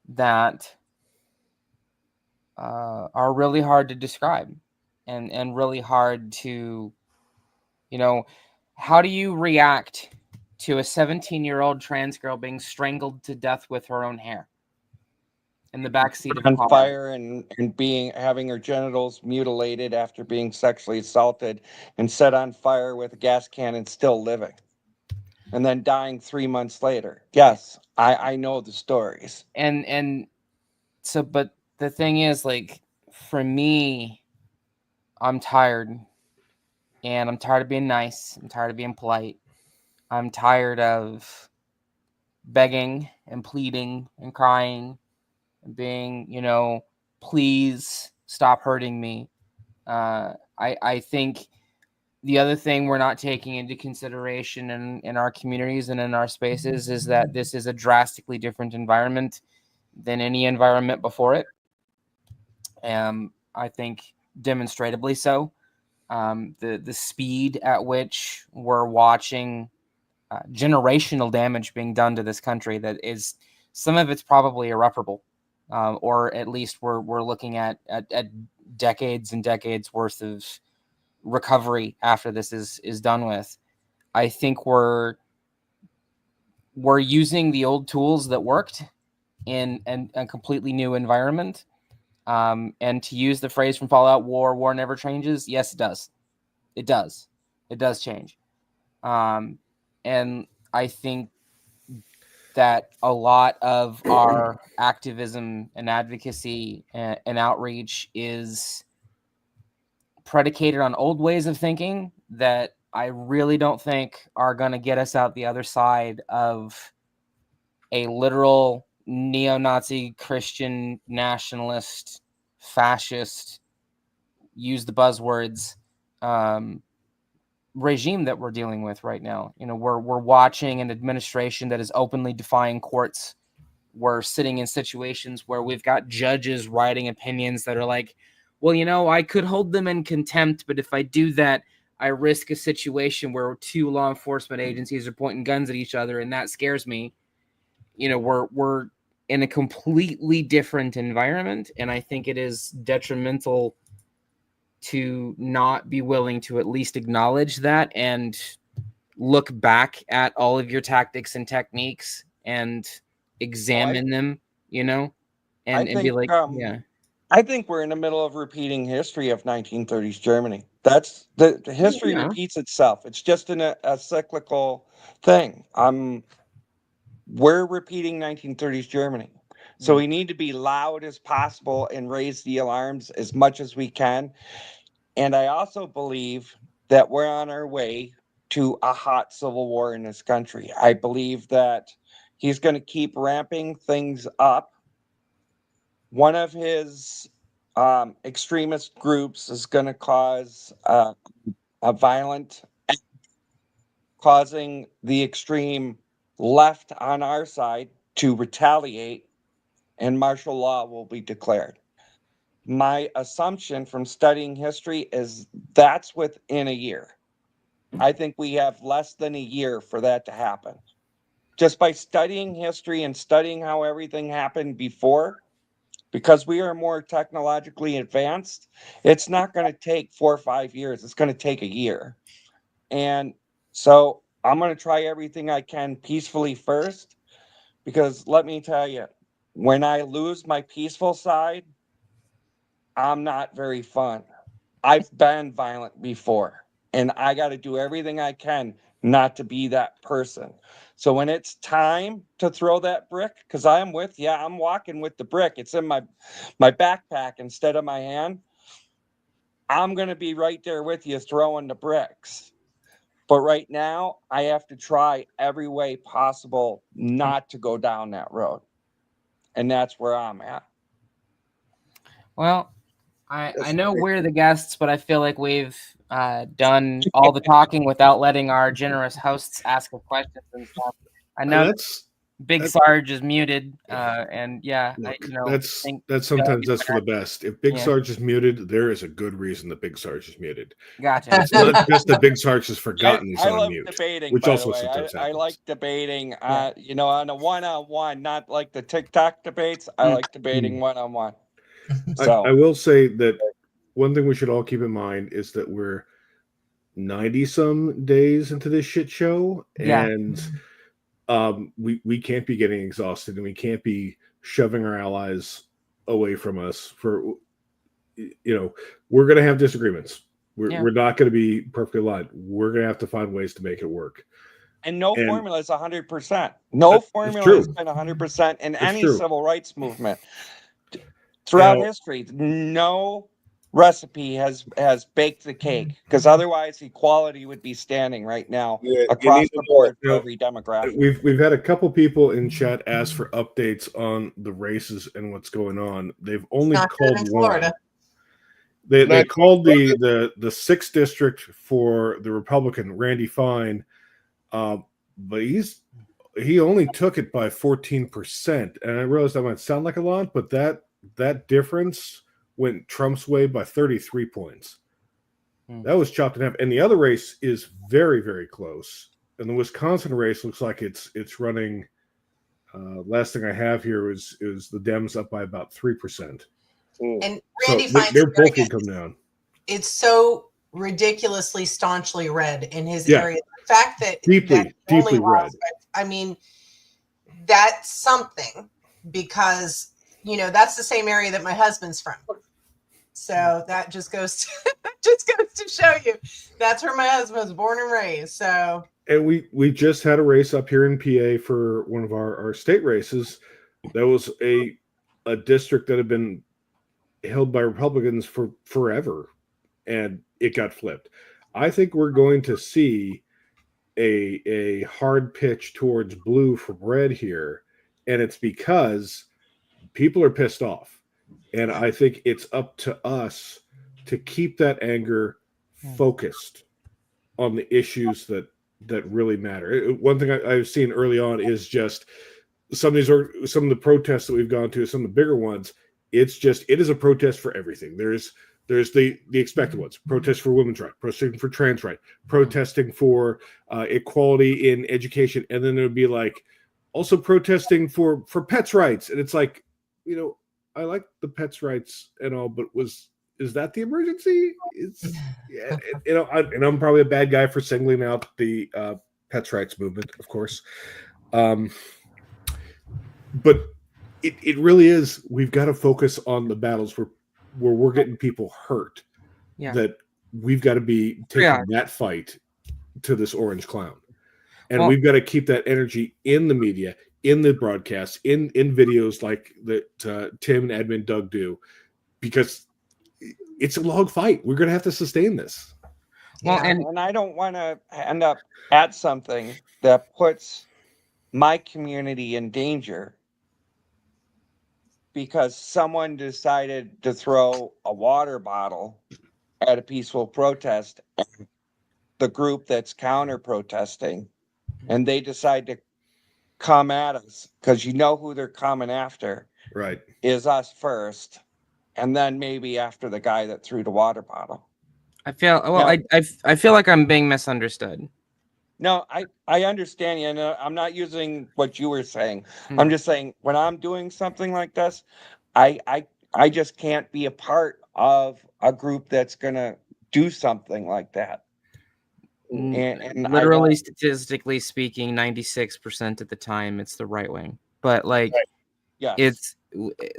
that are really hard to describe and really hard to, how do you react to a 17-year-old trans girl being strangled to death with her own hair in the backseat of a On car. fire and having her genitals mutilated after being sexually assaulted and set on fire with a gas can and still living. And then dying 3 months later. Yes, I know the stories. And so, but the thing is, like, for me, I'm tired. And I'm tired of being nice. I'm tired of being polite. I'm tired of begging and pleading and crying and being, please stop hurting me. I think the other thing we're not taking into consideration in our communities and in our spaces is that this is a drastically different environment than any environment before it. I think demonstrably so. The speed at which we're watching generational damage being done to this country, that is, some of it's probably irreparable, or at least we're looking at decades and decades worth of recovery after this is done with. I think we're using the old tools that worked in a completely new environment. And to use the phrase from Fallout, war never changes. Yes, it does. It does change. And I think that a lot of our activism and advocacy and outreach is predicated on old ways of thinking that I really don't think are going to get us out the other side of a literal neo-Nazi, Christian, nationalist, fascist, use the buzzwords, regime that we're dealing with right now. We're watching an administration that is openly defying courts. We're sitting in situations where we've got judges writing opinions that are like, well, I could hold them in contempt, but if I do that, I risk a situation where two law enforcement agencies are pointing guns at each other, and that scares me. We're in a completely different environment, and I think it is detrimental to not be willing to at least acknowledge that and look back at all of your tactics and techniques and examine them, and be like, yeah. I think we're in the middle of repeating history of 1930s Germany. That's the history repeats itself. It's just in a cyclical thing. We're repeating 1930s Germany. So we need to be loud as possible and raise the alarms as much as we can. And I also believe that we're on our way to a hot civil war in this country. I believe that he's going to keep ramping things up. One of his extremist groups is going to cause a violent, causing the extreme left on our side to retaliate, and martial law will be declared. My assumption from studying history is that's within a year. I think we have less than a year for that to happen. Just by studying history and studying how everything happened before, because we are more technologically advanced, it's not going to take 4 or 5 years. It's going to take a year. And so I'm going to try everything I can peacefully first, because let me tell you, when I lose my peaceful side, I'm not very fun. I've been violent before, and I got to do everything I can not to be that person. So when it's time to throw that brick, because I'm walking with the brick. It's in my backpack instead of my hand. I'm going to be right there with you throwing the bricks. But right now, I have to try every way possible not to go down that road. And that's where I'm at. Well, I know we're the guests, but I feel like we've done all the talking without letting our generous hosts ask a questions and stuff. I know Big Sarge is muted, and that's sometimes that's for the best. If Big Sarge is muted, there is a good reason that Big Sarge is muted. Gotcha. It's not just that Big Sarge has forgotten he's on love mute, debating, which by also the way. sometimes happens. I like debating, on a one-on-one, not like the TikTok debates. I like debating one-on-one. So I will say that one thing we should all keep in mind is that 90 some days into this shit show, and we can't be getting exhausted, and we can't be shoving our allies away from us. For we're going to have disagreements. We're not going to be perfectly aligned. We're going to have to find ways to make it work. And no formula is 100%. No formula has been 100% in any civil rights movement throughout history. No recipe has baked the cake, because otherwise equality would be standing right now across the board for every demographic. We've had a couple people in chat ask for updates on the races and what's going on. They've only called one. They called the 6th district for the Republican Randy Fine, but he only took it by 14%. And I realize that might sound like a lot, but that difference went Trump's way by 33 points. That was chopped in half. And the other race is very, very close. And the Wisconsin race looks like it's running. Last thing I have here is the Dems up by about 3%. And Randy Fine, they're both going to come down. It's so ridiculously staunchly red in his area. The fact that deeply red. I mean, that's something, because that's the same area that my husband's from. So that just goes to show you that's where my husband was born and raised. So, and we just had a race up here in PA for one of our state races. That was a district that had been held by Republicans for forever, and it got flipped. I think we're going to see a hard pitch towards blue from red here, and it's because people are pissed off. And I think it's up to us to keep that anger focused on the issues that really matter. One thing I've seen early on is just some of the protests that we've gone to, some of the bigger ones. It is a protest for everything. There's the expected ones: protest for women's rights, protesting for trans rights, protesting for equality in education, and then there'd be like also protesting for pets' rights. And it's like, I like the pets' rights and all, but is that the emergency? And I'm probably a bad guy for singling out the pets' rights movement, of course. But it really is. We've got to focus on the battles where we're getting people hurt. Yeah. That we've got to be taking that fight to this orange clown, and we've got to keep that energy in the media, in the broadcasts, in videos like that Tim and Edmund Doug do, because it's a long fight. We're going to have to sustain this. Well, and I don't want to end up at something that puts my community in danger because someone decided to throw a water bottle at a peaceful protest, the group that's counter protesting, and they decide to come at us because who they're coming after, right? Is us first, and then maybe after the guy that threw the water bottle. I feel like I'm being misunderstood. No, I understand you, and I'm not using what you were saying. I'm just saying when I'm doing something like this, I just can't be a part of a group that's gonna do something like that. And literally, statistically speaking, 96% of the time it's the right wing. But it's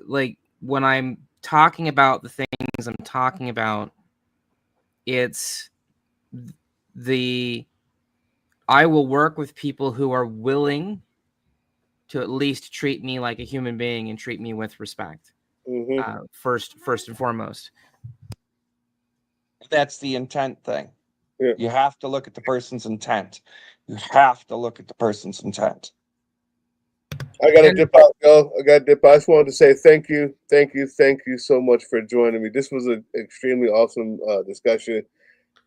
like when I'm talking about the things I'm talking about, it's I will work with people who are willing to at least treat me like a human being and treat me with respect. First and foremost. That's the intent thing. Yeah. You have to look at the person's intent. I got to dip out, yo. I just wanted to say thank you so much for joining me. This was an extremely awesome discussion.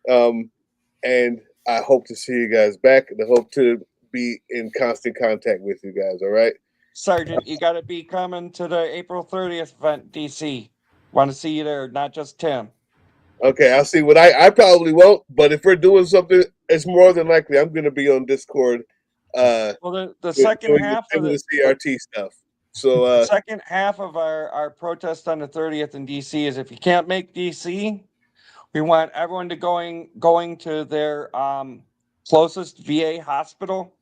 And I hope to see you guys back, and I hope to be in constant contact with you guys. All right, Sergeant, you got to be coming to the April 30th event, DC. Want to see you there, not just Tim. Okay, I'll see. What I probably won't, but if we're doing something, it's more than likely I'm going to be on Discord. Well, the second half of the CRT stuff. So the second half of our protest on the 30th in DC is if you can't make DC, We want everyone to going to their closest VA hospital.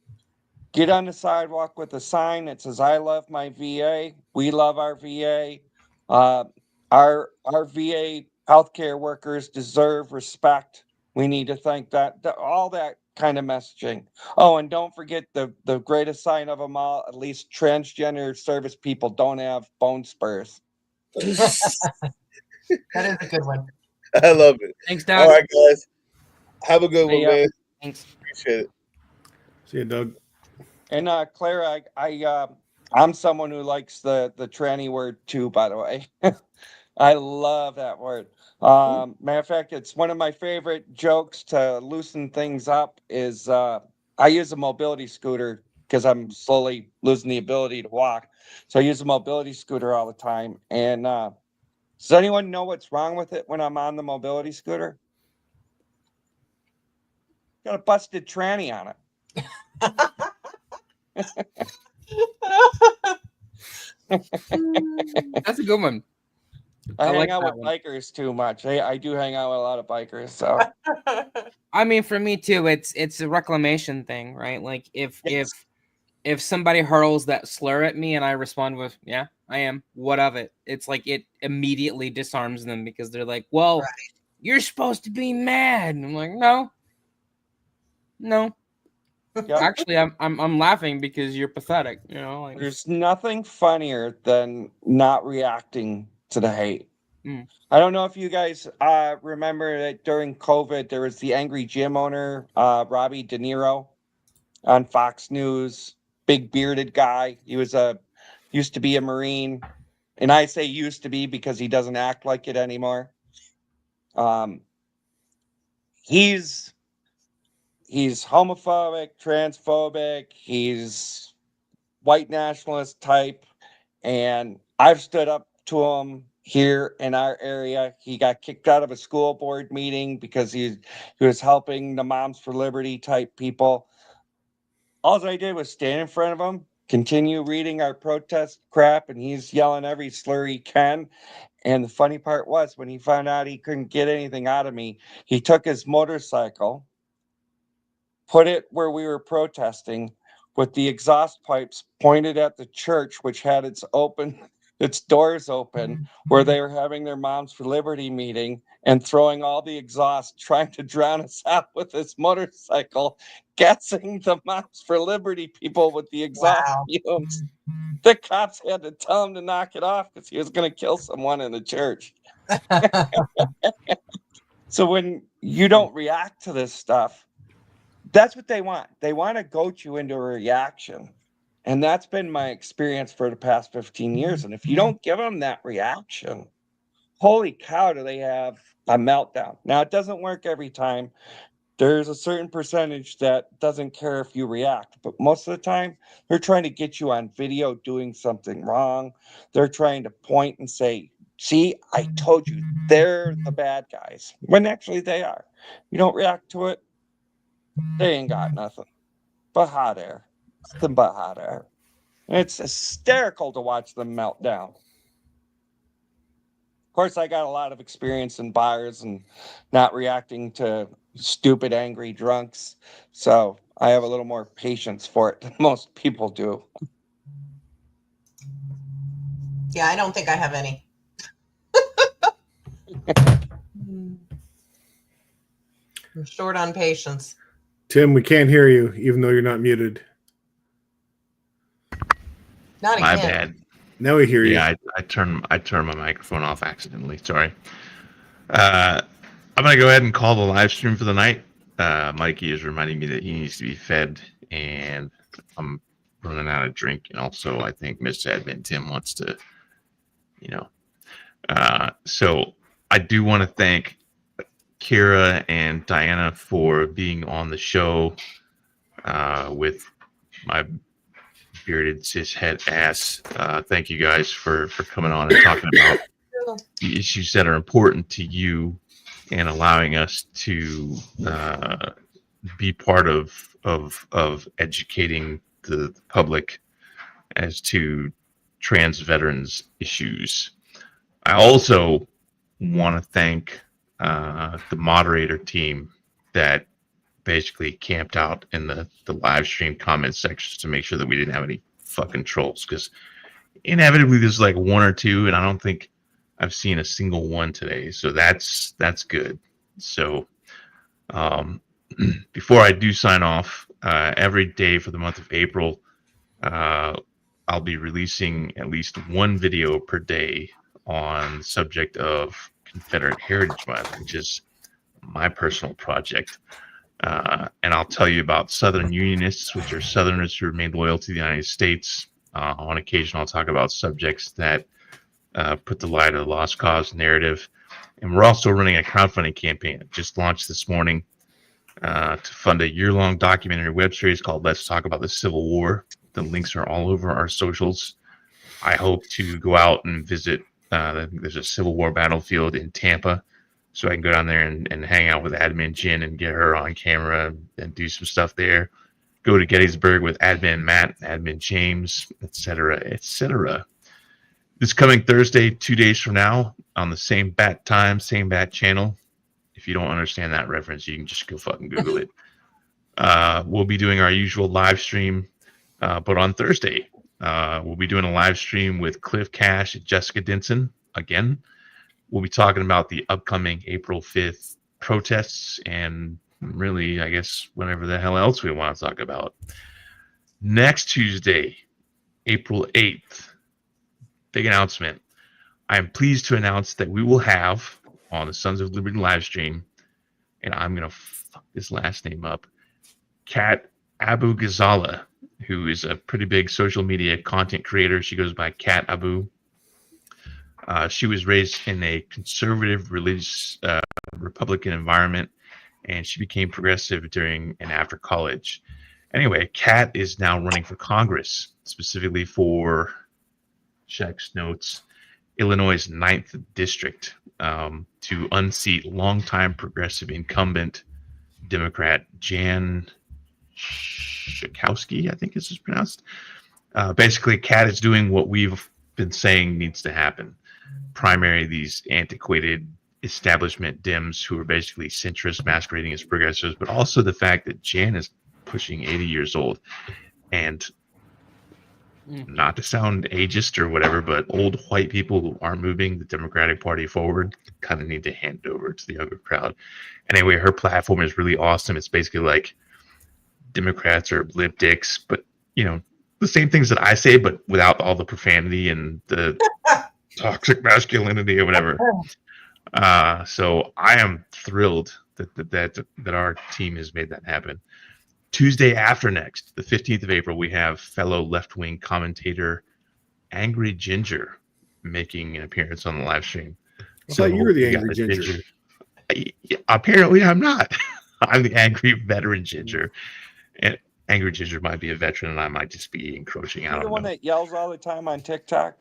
Get on the sidewalk with a sign that says, "I love my VA. We love our VA. Our VA healthcare workers deserve respect. We need to thank all that kind of messaging. Oh, and don't forget the greatest sign of them all, at least transgender service people don't have bone spurs." That is a good one. I love it. Thanks, Doug. All right, guys. Have a good one, Hey, man. Thanks. Appreciate it. See you, Doug. And Clara, I'm someone who likes the tranny word too, by the way. I love that word. Matter of fact, it's one of my favorite jokes to loosen things up is I use a mobility scooter because I'm slowly losing the ability to walk. So I use a mobility scooter all the time. And does anyone know what's wrong with it when I'm on the mobility scooter? Got a busted tranny on it. That's a good one. I hang like out that with one. bikers too much. I do hang out with a lot of bikers. So I mean, for me too, it's a reclamation thing, right? Like if somebody hurls that slur at me and I respond with, "Yeah, I am. What of it?" It's like it immediately disarms them because they're like, "Well, you're supposed to be mad." And I'm like, "No. Yep. Actually, I'm laughing because you're pathetic." You know, like There's nothing funnier than not reacting to the hate. Mm. I don't know if you guys remember that during COVID, there was the angry gym owner, Robbie De Niro, on Fox News. Big bearded guy. He was used to be a Marine, and I say used to be because he doesn't act like it anymore. He's homophobic, transphobic. He's white nationalist type, and I've stood up to him here in our area. He got kicked out of a school board meeting because he was helping the Moms for Liberty type people. All I did was stand in front of him, continue reading our protest crap, and he's yelling every slur he can. And the funny part was when he found out he couldn't get anything out of me, he took his motorcycle, put it where we were protesting, with the exhaust pipes pointed at the church, which had its doors open, where they were having their Moms for Liberty meeting, and throwing all the exhaust, trying to drown us out with his motorcycle, gassing the Moms for Liberty people with the exhaust fumes. The cops had to tell him to knock it off because he was going to kill someone in the church. So when you don't react to this stuff, that's what they want. They want to goat you into a reaction. And that's been my experience for the past 15 years. And if you don't give them that reaction, holy cow, do they have a meltdown. Now, it doesn't work every time. There's a certain percentage that doesn't care if you react. But most of the time, they're trying to get you on video doing something wrong. They're trying to point and say, "See, I told you, they're the bad guys." When actually they are. You don't react to it, they ain't got nothing but hot air. Nothing but hot air. And it's hysterical to watch them melt down. Of course, I got a lot of experience in bars and not reacting to stupid, angry drunks. So I have a little more patience for it than most people do. Yeah, I don't think I have any. I'm short on patience. Tim, we can't hear you, even though you're not muted. Not again. My bad. Now we hear you. Yeah, I turned my microphone off accidentally. Sorry. I'm gonna go ahead and call the live stream for the night. Mikey is reminding me that he needs to be fed, and I'm running out of drink. And also, I think Miss Admin Tim wants to, So I do want to thank Ciara and Dianna for being on the show with my bearded cishet ass. Thank you guys for coming on and talking about the issues that are important to you and allowing us to be part of educating the public as to trans veterans issues. I also want to thank the moderator team that basically camped out in the live stream comment sections to make sure that we didn't have any fucking trolls, because inevitably there's like one or two, and I don't think I've seen a single one today, so that's good. So before I do sign off, every day for the month of April, I'll be releasing at least one video per day on the subject of Confederate Heritage Month, which is my personal project. And I'll tell you about Southern Unionists, which are Southerners who remain loyal to the United States. On occasion, I'll talk about subjects that put the lie to the lost cause narrative. And we're also running a crowdfunding campaign that just launched this morning to fund a year-long documentary web series called Let's Talk About the Civil War. The links are all over our socials. I hope to go out and visit. There's a Civil War battlefield in Tampa, so I can go down there and hang out with Admin Jen and get her on camera and do some stuff there. Go to Gettysburg with Admin Matt, Admin James, etc., etc. This coming Thursday, 2 days from now, on the same bat time, same bat channel. If you don't understand that reference, you can just go fucking Google it. We'll be doing our usual live stream, but on Thursday, we'll be doing a live stream with Cliff Cash and Jessica Denson again. We'll be talking about the upcoming April 5th protests and really, I guess, whatever the hell else we want to talk about. Next Tuesday, April 8th, big announcement. I am pleased to announce that we will have on the Sons of Liberty live stream, and I'm going to fuck this last name up, Kat Abu Ghazala, who is a pretty big social media content creator. She goes by Kat Abu. She was raised in a conservative, religious, Republican environment, and she became progressive during and after college. Anyway, Kat is now running for Congress, specifically for, checks notes, Illinois' 9th district, to unseat longtime progressive incumbent Democrat Jan Schakowsky, I think this is pronounced. Basically, Kat is doing what we've been saying needs to happen. Primary these antiquated establishment Dems who are basically centrist masquerading as progressives, but also the fact that Jan is pushing 80 years old. And not to sound ageist or whatever, but old white people who are moving the Democratic Party forward kind of need to hand it over to the younger crowd. Anyway, her platform is really awesome. It's basically like Democrats are lib dicks, but, you know, the same things that I say, but without all the profanity and the toxic masculinity or whatever. So I am thrilled that our team has made that happen. Tuesday after next, the 15th of April, we have fellow left-wing commentator Angry Ginger making an appearance on the live stream. I thought you were the Angry Ginger. Apparently, I'm not. I'm the angry veteran Ginger. And Angry Ginger might be a veteran, and I might just be encroaching. I don't know. The one that yells all the time on TikTok?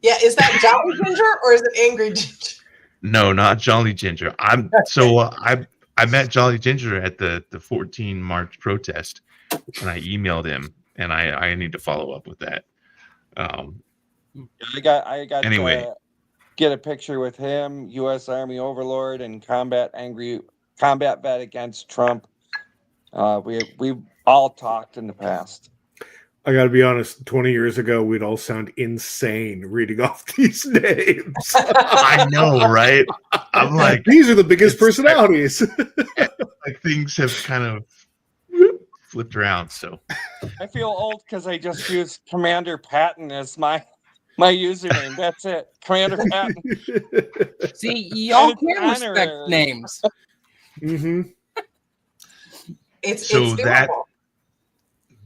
Yeah, is that Jolly Ginger or is it Angry Ginger? No, not Jolly Ginger. I met Jolly Ginger at the 14 March protest, and I emailed him, and I need to follow up with that. I got anyway. To get a picture with him, U.S. Army Overlord, and combat vet against Trump. We've all talked in the past. I got to be honest, 20 years ago, we'd all sound insane reading off these names. I know, right? I'm like, these are the biggest personalities. Like things have kind of flipped around. So I feel old because I just used Commander Patton as my username. That's it, Commander Patton. See, y'all can respect names. Mm-hmm. It's so doable.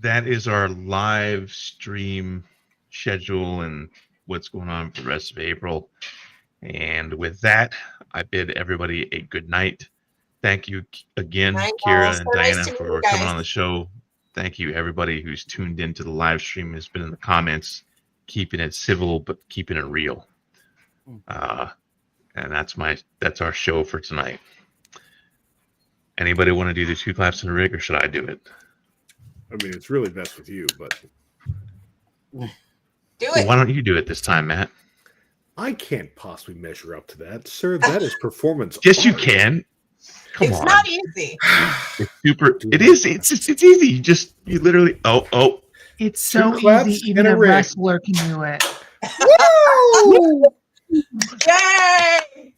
that is our live stream schedule and what's going on for the rest of April. And with that, I bid everybody a good night. Thank you again, Ciara and Dianna, for coming on the show. Thank you, everybody who's tuned into the live stream, has been in the comments, keeping it civil, but keeping it real. And that's our show for tonight. Anybody want to do the 2 claps in a rig, or should I do it? I mean, it's really best with you, but do it. Well, why don't you do it this time, Matt? I can't possibly measure up to that, sir. That is performance. Yes, you art. can. Come It's on. not easy. It's super. It is. It's easy. You literally. Oh. It's Two so claps easy. Even and a a ring. wrestler can do it. Woo! Yay!